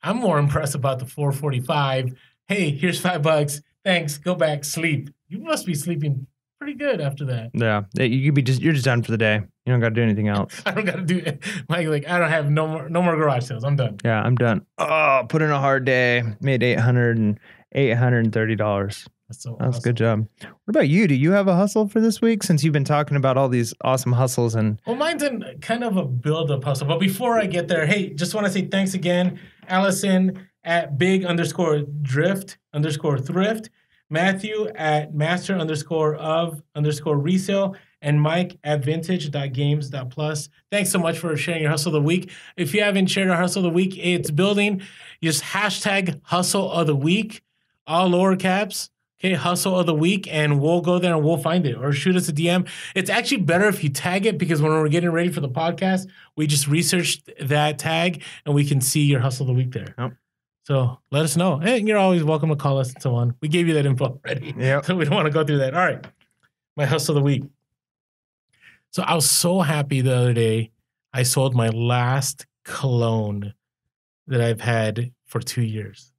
Speaker 2: I'm more impressed about the 445. Hey, here's $5. Thanks. Go back, sleep. You must be sleeping pretty good after that.
Speaker 1: Yeah, you're just done for the day. You don't got to do anything else.
Speaker 2: I don't got to do it. I don't have no more garage sales. I'm done.
Speaker 1: Yeah, I'm done. Oh, put in a hard day. Made $830.
Speaker 2: That's so
Speaker 1: That's
Speaker 2: awesome.
Speaker 1: a good job. What about you? Do you have a hustle for this week? Since you've been talking about all these awesome hustles
Speaker 2: Well, mine's kind of a build-up hustle. But before I get there, hey, just want to say thanks again, Allison at big_drift_thrift, Matthew at master_of_resale, and Mike at vintage.games.plus. Thanks so much for sharing your hustle of the week. If you haven't shared our hustle of the week, it's building. Just hashtag hustle of the week, all lower caps. Okay, hustle of the week, and we'll go there and we'll find it, or shoot us a DM. It's actually better if you tag it, because when we're getting ready for the podcast, we just researched that tag and we can see your hustle of the week there.
Speaker 1: Yep.
Speaker 2: So let us know. And you're always welcome to call us and so on. We gave you that info already.
Speaker 1: Yep.
Speaker 2: So we don't want to go through that. All right. My hustle of the week. So I was so happy the other day. I sold my last cologne that I've had for 2 years.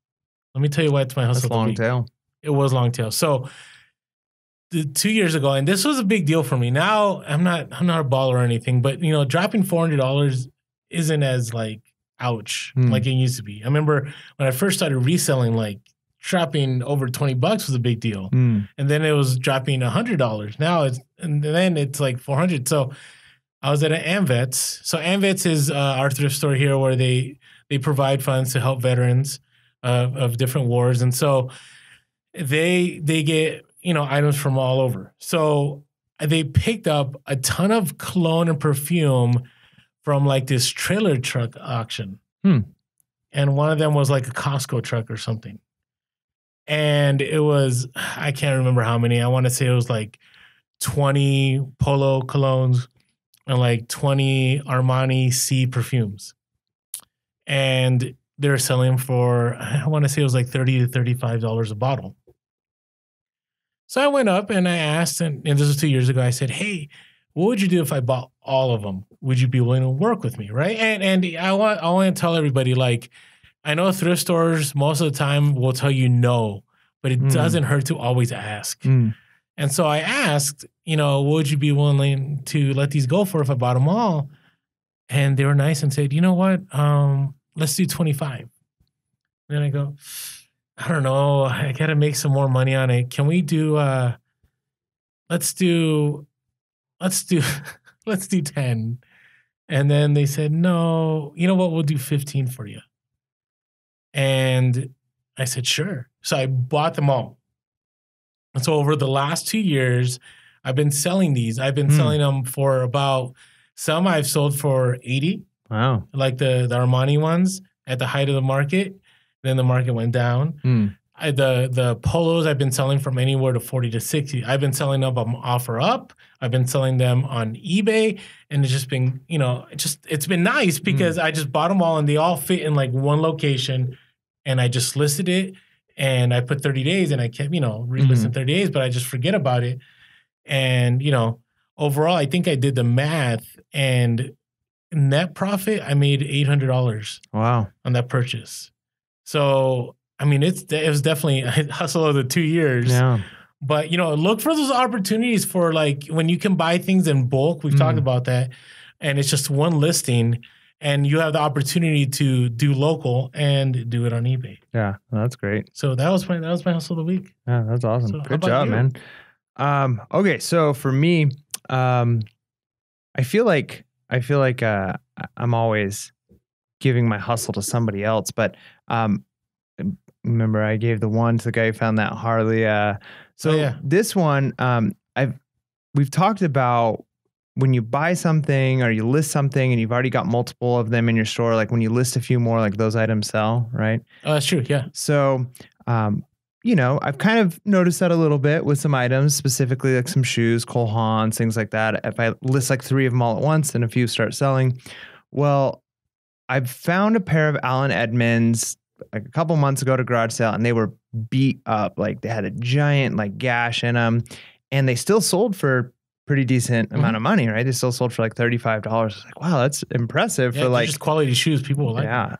Speaker 2: Let me tell you why it's my hustle
Speaker 1: That's
Speaker 2: of the
Speaker 1: long
Speaker 2: week.
Speaker 1: tail.
Speaker 2: It was long tail. So 2 years ago, and this was a big deal for me. Now I'm not a baller or anything, but dropping $400 isn't as ouch like it used to be. I remember when I first started reselling, dropping over $20 was a big deal, and then it was dropping $100. Now then it's like $400. So I was at an AMVETS. So AMVETS is our thrift store here where they provide funds to help veterans of different wars, and so they get items from all over. So they picked up a ton of cologne and perfume from this trailer truck auction. And one of them was a Costco truck or something. And it was, I can't remember how many. I want to say it was 20 Polo colognes and 20 Armani C perfumes. And they're selling for, I want to say it was $30 to $35 a bottle. So I went up and I asked, and this was 2 years ago, I said, hey, what would you do if I bought all of them? Would you be willing to work with me, right? And I want to tell everybody, I know thrift stores most of the time will tell you no, but it doesn't hurt to always ask. And so I asked, what would you be willing to let these go for if I bought them all? And they were nice and said, you know what? Let's do 25. And then I go, I don't know. I got to make some more money on it. Can we do, let's do 10. And then they said, no, you know what? We'll do 15 for you. And I said, sure. So I bought them all. And so over the last 2 years, I've been selling these. I've been selling them for some I've sold for 80.
Speaker 1: Wow.
Speaker 2: Like the Armani ones at the height of the market. Then the market went down. The Polos I've been selling from anywhere to 40 to 60. I've been selling them on OfferUp. I've been selling them on eBay, and it's just been, it's been nice because I just bought them all and they all fit in one location, and I just listed it and I put 30 days and I kept, relisting 30 days, but I just forget about it. And, overall, I think I did the math, and net profit, I made $800.
Speaker 1: Wow.
Speaker 2: On that purchase. So, I mean, it was definitely a hustle of the 2 years.
Speaker 1: Yeah.
Speaker 2: But, look for those opportunities for when you can buy things in bulk. We've talked about that. And it's just one listing, and you have the opportunity to do local and do it on eBay.
Speaker 1: Yeah. Well, that's great.
Speaker 2: So that was my hustle of the week.
Speaker 1: Yeah, that's awesome.
Speaker 2: So
Speaker 1: Good job, man. Okay. So for me, I feel like I'm always giving my hustle to somebody else, but remember I gave the one to the guy who found that Harley. This one, we've talked about when you buy something or you list something and you've already got multiple of them in your store, when you list a few more, those items sell, right?
Speaker 2: Oh, that's true. Yeah.
Speaker 1: So you know, I've kind of noticed that a little bit with some items, specifically like some shoes, Cole Haans, things like that. If I list like 3 of them all at once and a few start selling, well, I've found a pair of Allen Edmonds like a couple months ago at a garage sale, and they were beat up. Like they had a giant like gash in them, and they still sold for pretty decent amount of money, right? They still sold for like $35. I was like, wow, that's impressive for like
Speaker 2: just quality shoes. People will like them.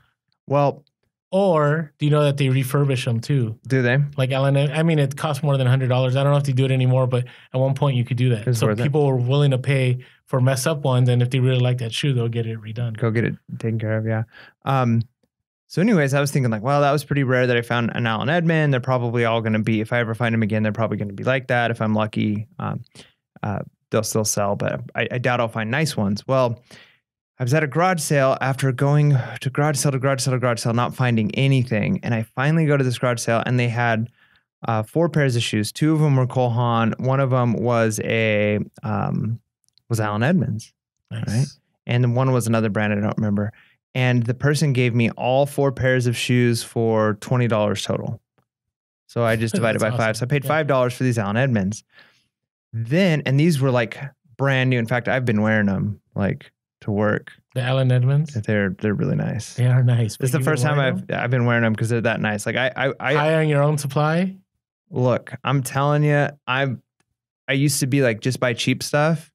Speaker 1: Well,
Speaker 2: or do you know that they refurbish them too?
Speaker 1: Do they?
Speaker 2: Like Allen, I mean, it costs more than $100. I don't know if they do it anymore, but at one point you could do that. So people were willing to pay for mess up ones, and if they really like that shoe, they'll get it redone.
Speaker 1: Go get it taken care of, yeah. So anyways, I was thinking like, well, that was pretty rare that I found an Allen Edmond. They're probably all going to be, if I ever find them again, they're probably going to be like that. If I'm lucky, they'll still sell, but I doubt I'll find nice ones. Well, I was at a garage sale after going to garage sale, not finding anything. And I finally go to this garage sale, and they had 4 pairs of shoes. 2 of them were Cole Haan. One of them was was Allen Edmonds, right? And then one was another brand I don't remember. And the person gave me all 4 pairs of shoes for $20 total. So I just divided by 5. So I paid $5 for these Allen Edmonds. Then, and these were like brand new. In fact, I've been wearing them like to work.
Speaker 2: The Allen Edmonds?
Speaker 1: They're really nice.
Speaker 2: They are nice.
Speaker 1: This is the first time I've been wearing them because they're that nice. Like I
Speaker 2: high on your own supply?
Speaker 1: Look, I'm telling you, I used to be like just buy cheap stuff,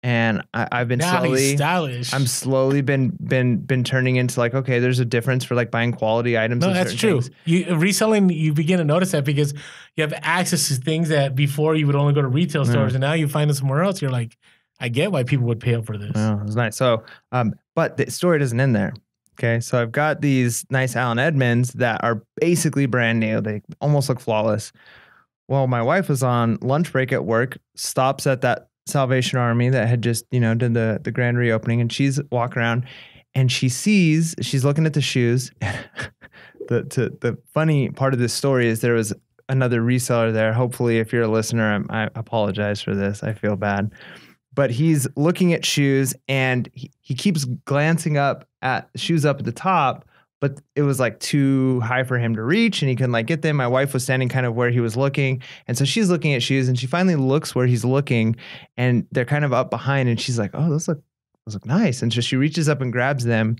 Speaker 1: and I've been
Speaker 2: stylish.
Speaker 1: I'm slowly been turning into like, okay, there's a difference for like buying quality items.
Speaker 2: No, that's true.
Speaker 1: Things.
Speaker 2: Reselling, you begin to notice that because you have access to things that before you would only go to retail stores, and now you find it somewhere else. You're like, I get why people would pay up for this.
Speaker 1: Oh, it was nice. So, but the story doesn't end there. Okay, so I've got these nice Allen Edmonds that are basically brand new. They almost look flawless. Well, my wife was on lunch break at work, stops at that Salvation Army that had just, did the grand reopening, and she's walking around, and she's looking at the shoes. The funny part of this story is there was another reseller there. Hopefully, if you're a listener, I apologize for this. I feel bad. But he's looking at shoes, and he keeps glancing up at shoes up at the top, but it was like too high for him to reach, and he couldn't like get them. My wife was standing kind of where he was looking, and so she's looking at shoes, and she finally looks where he's looking, and they're kind of up behind, and she's like, "Oh, those look nice," and so she reaches up and grabs them.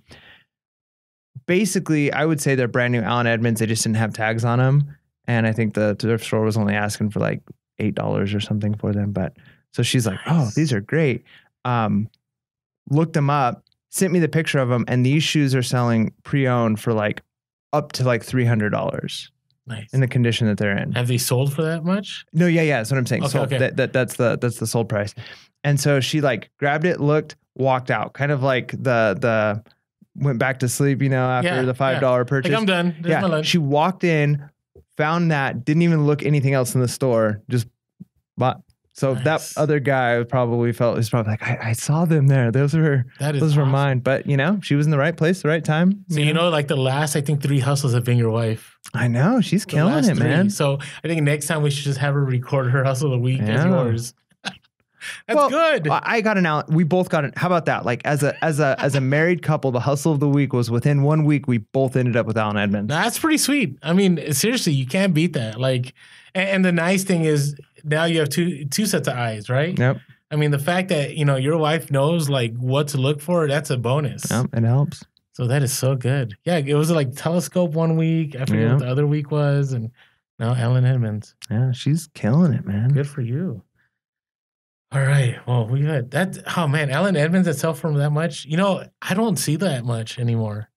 Speaker 1: Basically, I would say they're brand new Allen Edmonds. They just didn't have tags on them, and I think the thrift store was only asking for like $8 or something for them, but. So she's like, "Oh, these are great." Looked them up, sent me the picture of them, and these shoes are selling pre-owned for like up to like $300.
Speaker 2: Nice.
Speaker 1: In the condition that they're in.
Speaker 2: Have they sold for that much?
Speaker 1: No, yeah, that's what I'm saying.
Speaker 2: Okay,
Speaker 1: so
Speaker 2: okay.
Speaker 1: That's the sold price. And so she like grabbed it, looked, walked out, kind of like the went back to sleep, after the $5 purchase.
Speaker 2: Like, I'm done. There's my lunch.
Speaker 1: She walked in, found that, didn't even look anything else in the store, just bought. So that other guy was probably like, I saw them there. Those were mine. But she was in the right place, the right time.
Speaker 2: So like the last, I think 3 hustles have been your wife.
Speaker 1: I know, she's killing it, man.
Speaker 2: So I think next time we should just have her record her hustle of the week as yours. That's good.
Speaker 1: I got an Allen. We both got it. How about that? Like as a married couple, the hustle of the week was within 1 week. We both ended up with Allen Edmonds.
Speaker 2: That's pretty sweet. I mean, seriously, you can't beat that. Like, and the nice thing is now you have two sets of eyes, right?
Speaker 1: Yep.
Speaker 2: I mean, the fact that your wife knows like what to look for, that's a bonus.
Speaker 1: Yep, it helps.
Speaker 2: So that is so good. Yeah, it was like Telescope 1 week. I forget what the other week was, and now Allen Edmonds.
Speaker 1: Yeah, she's killing it, man.
Speaker 2: Good for you. All right. Well, we had that. Oh man, Allen Edmonds that sell for that much. I don't see that much anymore.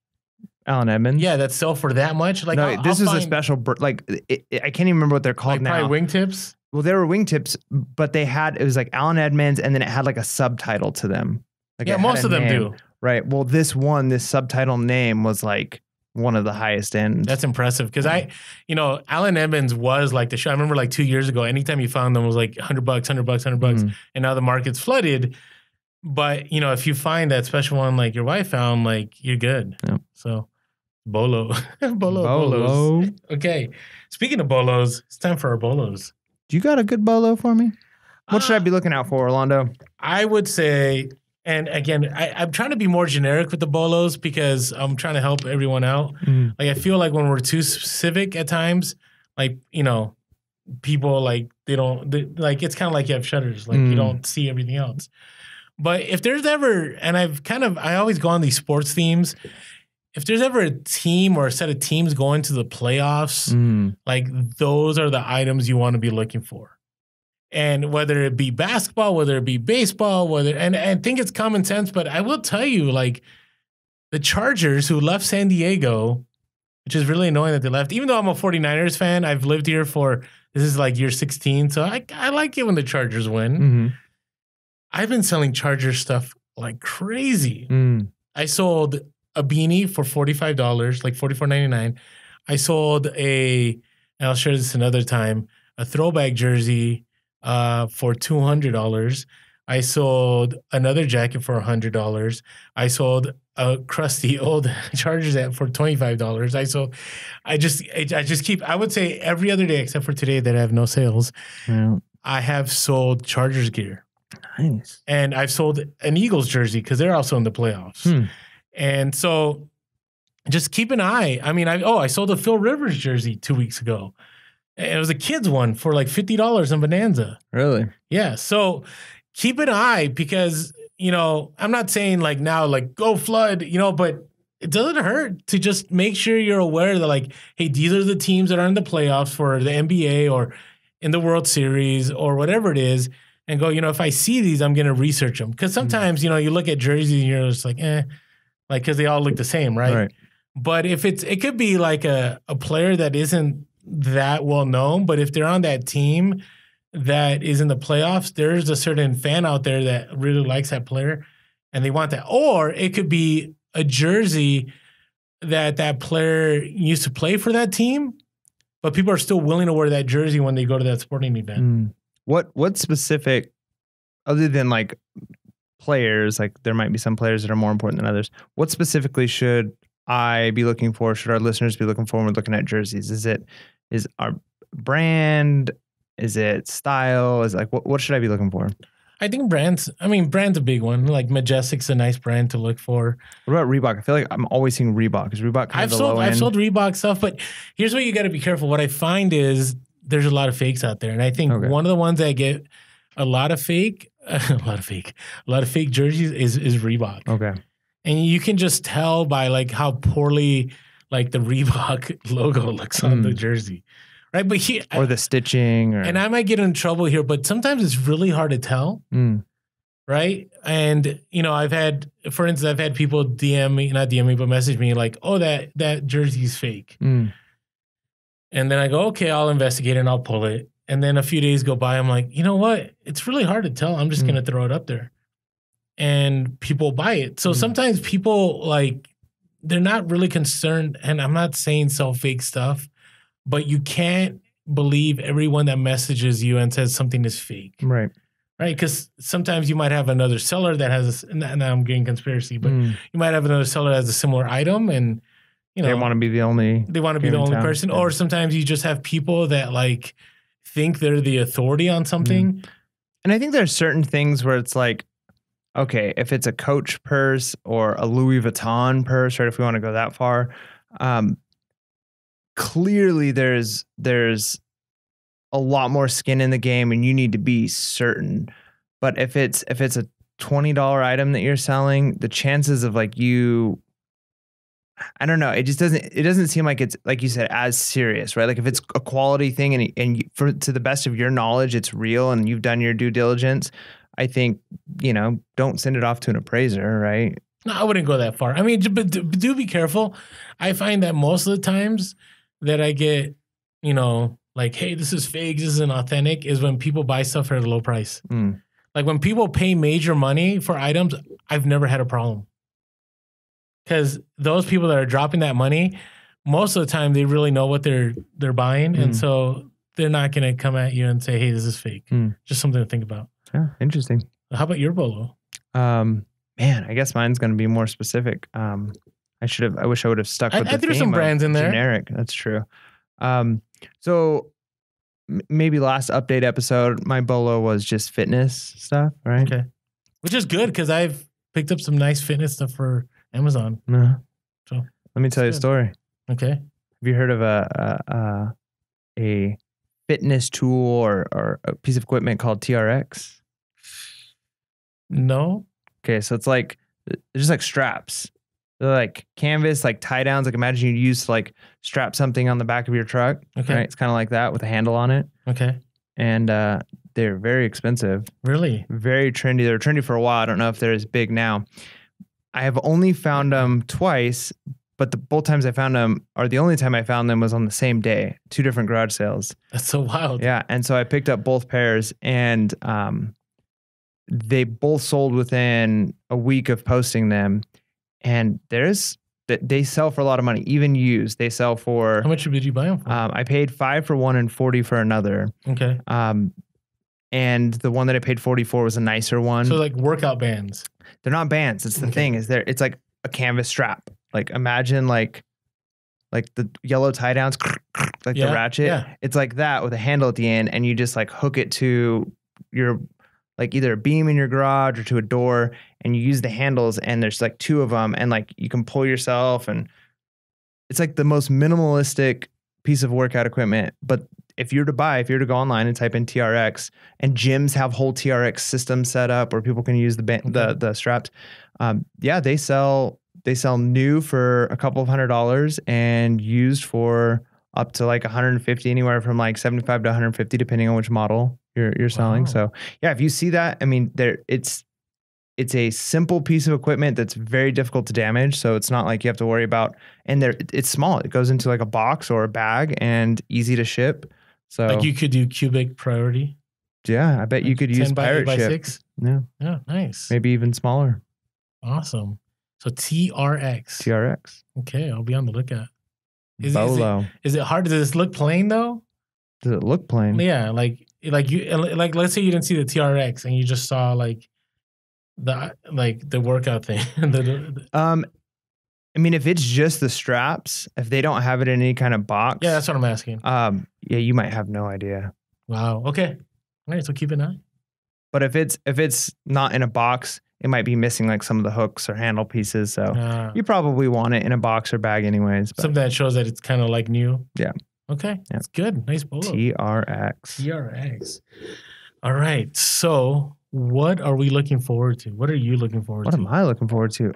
Speaker 1: Allen Edmonds?
Speaker 2: Yeah, that sell for that much. Like,
Speaker 1: no, this is a special. I can't even remember what they're called now.
Speaker 2: Probably wingtips.
Speaker 1: Well, they were wingtips, but it was like Allen Edmonds, and then it had like a subtitle to them. Like
Speaker 2: most of them do.
Speaker 1: Right. Well, this subtitle name was like one of the highest end.
Speaker 2: That's impressive because Allen Edmonds was like the show. I remember like 2 years ago, anytime you found them it was like $100, and now the market's flooded. But if you find that special one like your wife found, like you're good.
Speaker 1: Yep.
Speaker 2: So bolos. Okay. Speaking of bolos, it's time for our bolos.
Speaker 1: Do you got a good bolo for me? What should I be looking out for, Orlando?
Speaker 2: I would say, and again, I'm trying to be more generic with the bolos because I'm trying to help everyone out. Like I feel like when we're too specific at times, like, you know, people like like it's kind of like you have shutters, like you don't see everything else. But if there's ever, and I always go on these sports themes. If there's ever a team or a set of teams going to the playoffs, like those are the items you want to be looking for. And whether it be basketball, whether it be baseball, and I think it's common sense, but I will tell you, like the Chargers who left San Diego, which is really annoying that they left. Even though I'm a 49ers fan, I've lived here this is like year 16. So I like it when the Chargers win. I've been selling Chargers stuff like crazy. I sold a beanie for $45, like $44.99. I sold and I'll share this another time, a throwback jersey for $200. I sold another jacket for $100. I sold a crusty old Chargers hat for $25. I just keep, I would say every other day except for today that I have no sales, I have sold Chargers gear.
Speaker 1: Nice.
Speaker 2: And I've sold an Eagles jersey because they're also in the playoffs. And so just keep an eye. I mean, I sold a Phil Rivers jersey 2 weeks ago. It was a kid's one for like $50 on Bonanza.
Speaker 1: Really?
Speaker 2: Yeah. So keep an eye because, you know, I'm not saying like now, like go flood, you know, but it doesn't hurt to just make sure you're aware that like, hey, these are the teams that are in the playoffs for the NBA or in the World Series or whatever it is. And go, you know, if I see these, I'm going to research them. Because sometimes, you know, you look at jerseys and you're just like, like, because they all look the same, right? But if it could be like a player that isn't that well known, but if they're on that team that is in the playoffs, there's a certain fan out there that really likes that player and they want that. Or it could be a jersey that player used to play for that team, but people are still willing to wear that jersey when they go to that sporting event.
Speaker 1: What specific, other than like players, like there might be some players that are more important than others. What specifically should I be looking for? Should our listeners be looking for when we're looking at jerseys? Is our brand? Is it style? Is like what should I be looking for?
Speaker 2: I think brand's a big one. Like Majestic's a nice brand to look for.
Speaker 1: What about Reebok? I feel like I'm always seeing Reebok. Is Reebok kind of the low end? I've
Speaker 2: sold Reebok stuff, but here's what you got to be careful. What I find is there's a lot of fakes out there. And I think one of the ones that get a lot of fake jerseys is Reebok.
Speaker 1: Okay.
Speaker 2: And you can just tell by like how poorly like the Reebok logo looks on the jersey. Right. But
Speaker 1: or the stitching
Speaker 2: and I might get in trouble here, but sometimes it's really hard to tell. Right. And you know, I've had people not DM me, but message me like, oh, that jersey's fake. And then I go, okay, I'll investigate and I'll pull it. And then a few days go by. I'm like, you know what? It's really hard to tell. I'm just going to throw it up there. And people buy it. So sometimes people like, they're not really concerned. And I'm not saying sell fake stuff, but you can't believe everyone that messages you and says something is fake.
Speaker 1: Right.
Speaker 2: Right. Because sometimes you might have another seller that has, now I'm getting conspiracy, but you might have another seller that has a similar item and, you know,
Speaker 1: they want to be the only
Speaker 2: person. Or sometimes you just have people that like think they're the authority on something.
Speaker 1: And I think there's certain things where it's like, okay, if it's a Coach purse or a Louis Vuitton purse, right? If we want to go that far, clearly there's a lot more skin in the game and you need to be certain. But if it's a $20 item that you're selling, the chances of like I don't know. It doesn't seem like it's, like you said, as serious, right? Like if it's a quality thing and to the best of your knowledge, it's real and you've done your due diligence, I think, you know, don't send it off to an appraiser, right?
Speaker 2: No, I wouldn't go that far. I mean, but do be careful. I find that most of the times that I get, you know, like, hey, this is fake, this isn't authentic, is when people buy stuff at a low price. Like when people pay major money for items, I've never had a problem. Because those people that are dropping that money, most of the time they really know what they're buying. And so they're not going to come at you and say, hey, this is fake. Just something to think about.
Speaker 1: Yeah, interesting.
Speaker 2: How about your bolo?
Speaker 1: Man, I guess mine's going to be more specific. I wish I would have stuck with the theme.
Speaker 2: I threw some brands in there.
Speaker 1: Generic, that's true. So maybe last update episode, my bolo was just fitness stuff, right?
Speaker 2: Okay. Which is good because I've picked up some nice fitness stuff for Amazon.
Speaker 1: So let me tell you a story.
Speaker 2: Okay.
Speaker 1: Have you heard of a a fitness tool or a piece of equipment called TRX?
Speaker 2: No.
Speaker 1: Okay, so it's like they're just like straps. They're like canvas, like tie downs. Like imagine you use to like strap something on the back of your truck.
Speaker 2: Okay.
Speaker 1: Right? It's kind of like that with a handle on it.
Speaker 2: Okay.
Speaker 1: And they're very expensive.
Speaker 2: Really?
Speaker 1: Very trendy. They were trendy for a while. I don't know if they're as big now. I have only found them twice, but both times I found them, or the only time I found them was on the same day, 2 different garage sales.
Speaker 2: That's so wild.
Speaker 1: Yeah. And so I picked up both pairs, and they both sold within a week of posting them. And they sell for a lot of money, even used. They sell for...
Speaker 2: How much did you buy them for?
Speaker 1: I paid $5 for one and $40 for another.
Speaker 2: Okay.
Speaker 1: And the one that I paid $40 for was a nicer one.
Speaker 2: So like workout bands.
Speaker 1: They're not bands. It's the thing is it's like a canvas strap. Like imagine like the yellow tie downs, like the ratchet.
Speaker 2: Yeah.
Speaker 1: It's like that with a handle at the end, and you just like hook it to your like either a beam in your garage or to a door, and you use the handles, and there's like 2 of them, and like you can pull yourself, and it's like the most minimalistic piece of workout equipment. But if you were to go online and type in TRX, and gyms have whole TRX systems set up where people can use the straps. They sell new for a couple of $100s and used for up to like 150, anywhere from like 75 to 150, depending on which model you're selling.
Speaker 2: Wow.
Speaker 1: So yeah, if you see that, I mean, it's a simple piece of equipment that's very difficult to damage. So it's not like you have to worry about, and it's small. It goes into like a box or a bag and easy to ship. So
Speaker 2: like you could do cubic priority.
Speaker 1: Yeah, I bet you could use
Speaker 2: 10 by 8
Speaker 1: pirate
Speaker 2: by
Speaker 1: ship.
Speaker 2: 6.
Speaker 1: Yeah.
Speaker 2: Yeah, nice.
Speaker 1: Maybe even smaller.
Speaker 2: Awesome. So TRX.
Speaker 1: TRX.
Speaker 2: Okay, I'll be on the lookout.
Speaker 1: Bolo.
Speaker 2: Is it hard? Does this look plain though?
Speaker 1: Does it look plain?
Speaker 2: Yeah, like let's say you didn't see the TRX and you just saw like the workout thing.
Speaker 1: I mean, if it's just the straps, if they don't have it in any kind of box.
Speaker 2: Yeah, that's what I'm asking.
Speaker 1: Yeah, you might have no idea.
Speaker 2: Wow. Okay. All right, so keep an eye.
Speaker 1: But if it's not in a box, it might be missing like some of the hooks or handle pieces. So you probably want it in a box or bag anyways. But.
Speaker 2: Something that shows that it's kind of like new.
Speaker 1: Yeah.
Speaker 2: Okay. That's good. Nice bolo.
Speaker 1: TRX.
Speaker 2: All right. So what are we looking forward to? What are you looking forward to?
Speaker 1: What am I looking forward to?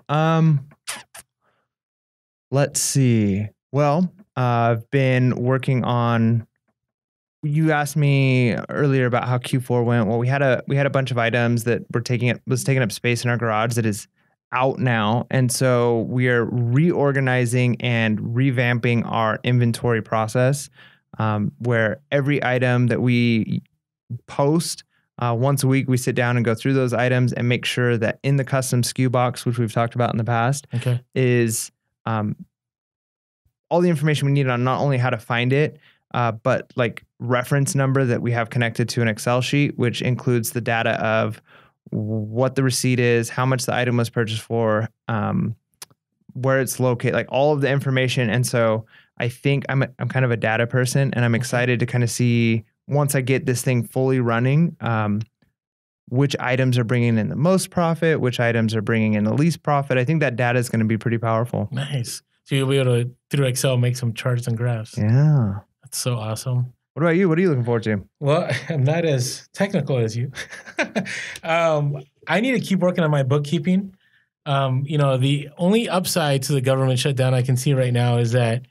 Speaker 1: Let's see. Well, I've been working on. You asked me earlier about how Q4 went. Well, we had a bunch of items that was taking up space in our garage that is out now, and so we are reorganizing and revamping our inventory process, where every item that we post once a week, we sit down and go through those items and make sure that in the custom SKU box, which we've talked about in the past, is all the information we need on not only how to find it, but like reference number that we have connected to an Excel sheet, which includes the data of what the receipt is, how much the item was purchased for, where it's located, like all of the information. And so I think I'm kind of a data person, and I'm excited to kind of see, once I get this thing fully running, which items are bringing in the most profit, which items are bringing in the least profit. I think that data is going to be pretty powerful.
Speaker 2: Nice. So you'll be able to, through Excel, make some charts and graphs.
Speaker 1: Yeah.
Speaker 2: That's so awesome.
Speaker 1: What about you? What are you looking forward to?
Speaker 2: Well, I'm not as technical as you. I need to keep working on my bookkeeping. The only upside to the government shutdown I can see right now is that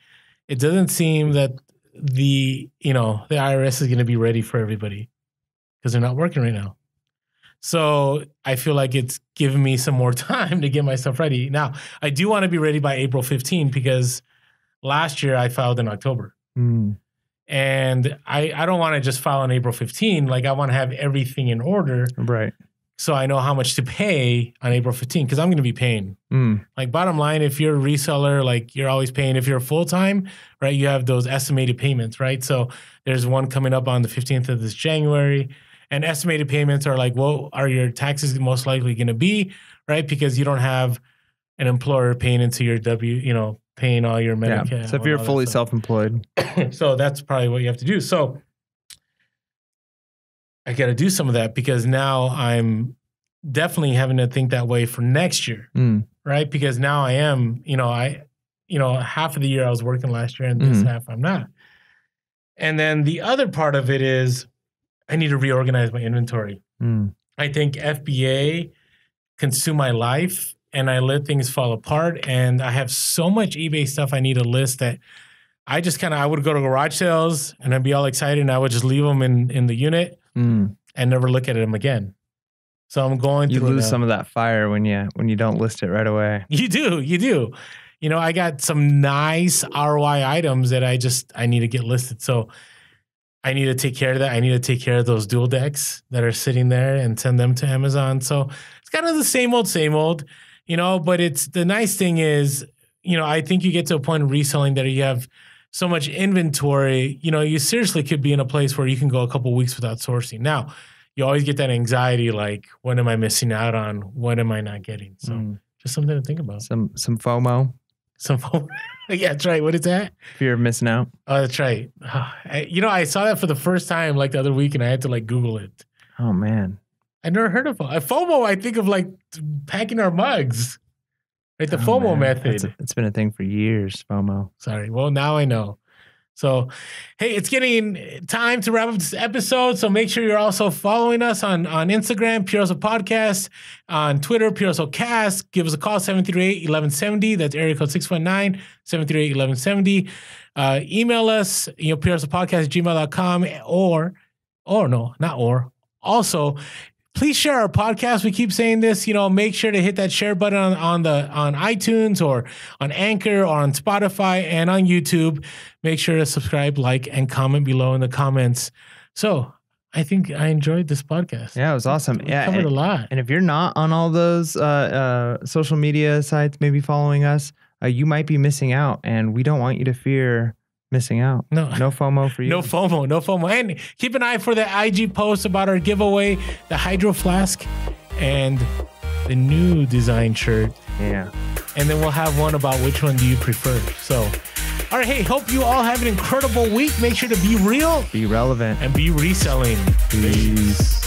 Speaker 2: it doesn't seem that the IRS is going to be ready for everybody because they're not working right now. So I feel like it's giving me some more time to get myself ready. Now, I do want to be ready by April 15 because last year I filed in October. And I don't want to just file on April 15. Like, I want to have everything in order.
Speaker 1: Right.
Speaker 2: So I know how much to pay on April 15 because I'm going to be paying. Like, bottom line, if you're a reseller, like, you're always paying. If you're full-time, right, you have those estimated payments, right? So there's one coming up on the 15th of this January. And estimated payments are like, what are your taxes most likely going to be, right? Because you don't have an employer paying into your paying all your Medicare.
Speaker 1: Yeah. So if you're fully self-employed.
Speaker 2: So that's probably what you have to do. So I got to do some of that because now I'm definitely having to think that way for next year, right? Because now I am, half of the year I was working last year and this half I'm not. And then the other part of it is I need to reorganize my inventory. I think FBA consumed my life and I let things fall apart. And I have so much eBay stuff I need to list that I just I would go to garage sales and I'd be all excited and I would just leave them in the unit and never look at them again. So I'm going through.
Speaker 1: You lose some of that fire when you don't list it right away.
Speaker 2: You do. You know, I got some nice ROI items that I need to get listed. So I need to take care of that. I need to take care of those dual decks that are sitting there and send them to Amazon. So it's kind of the same old, you know, but the nice thing is, you know, I think you get to a point of reselling that you have so much inventory, you know, you seriously could be in a place where you can go a couple of weeks without sourcing. Now, you always get that anxiety, like, what am I missing out on? What am I not getting? So just something to think about.
Speaker 1: Some FOMO.
Speaker 2: Some FOMO. Yeah, that's right. What is that?
Speaker 1: Fear of missing out.
Speaker 2: Oh, that's right. You know, I saw that for the first time like the other week and I had to like Google it.
Speaker 1: Oh, man.
Speaker 2: I never heard of FOMO. FOMO, I think of like packing our mugs. Right, the FOMO method.
Speaker 1: It's been a thing for years, FOMO.
Speaker 2: Sorry. Well, now I know. So, hey, it's getting time to wrap up this episode. So make sure you're also following us on Instagram, Pure Hustle Podcast, on Twitter, Pure Hustle Cast. Give us a call, 738-1170. That's area code 619-738-1170. Email us, purehustlepodcast@gmail.com Also, please share our podcast. We keep saying this, you know, make sure to hit that share button on iTunes or on Anchor or on Spotify and on YouTube. Make sure to subscribe, like, and comment below in the comments. So I think I enjoyed this podcast.
Speaker 1: Yeah, it was awesome.
Speaker 2: We covered a lot.
Speaker 1: And if you're not on all those social media sites, maybe following us, you might be missing out, and we don't want you to fear missing out. No FOMO for you.
Speaker 2: No FOMO. And keep an eye for the IG post about our giveaway, the Hydro Flask, and the new design shirt.
Speaker 1: Yeah.
Speaker 2: And then we'll have one about which one do you prefer. So, all right, hey, hope you all have an incredible week. Make sure to be real,
Speaker 1: be relevant,
Speaker 2: and be reselling.
Speaker 1: Peace.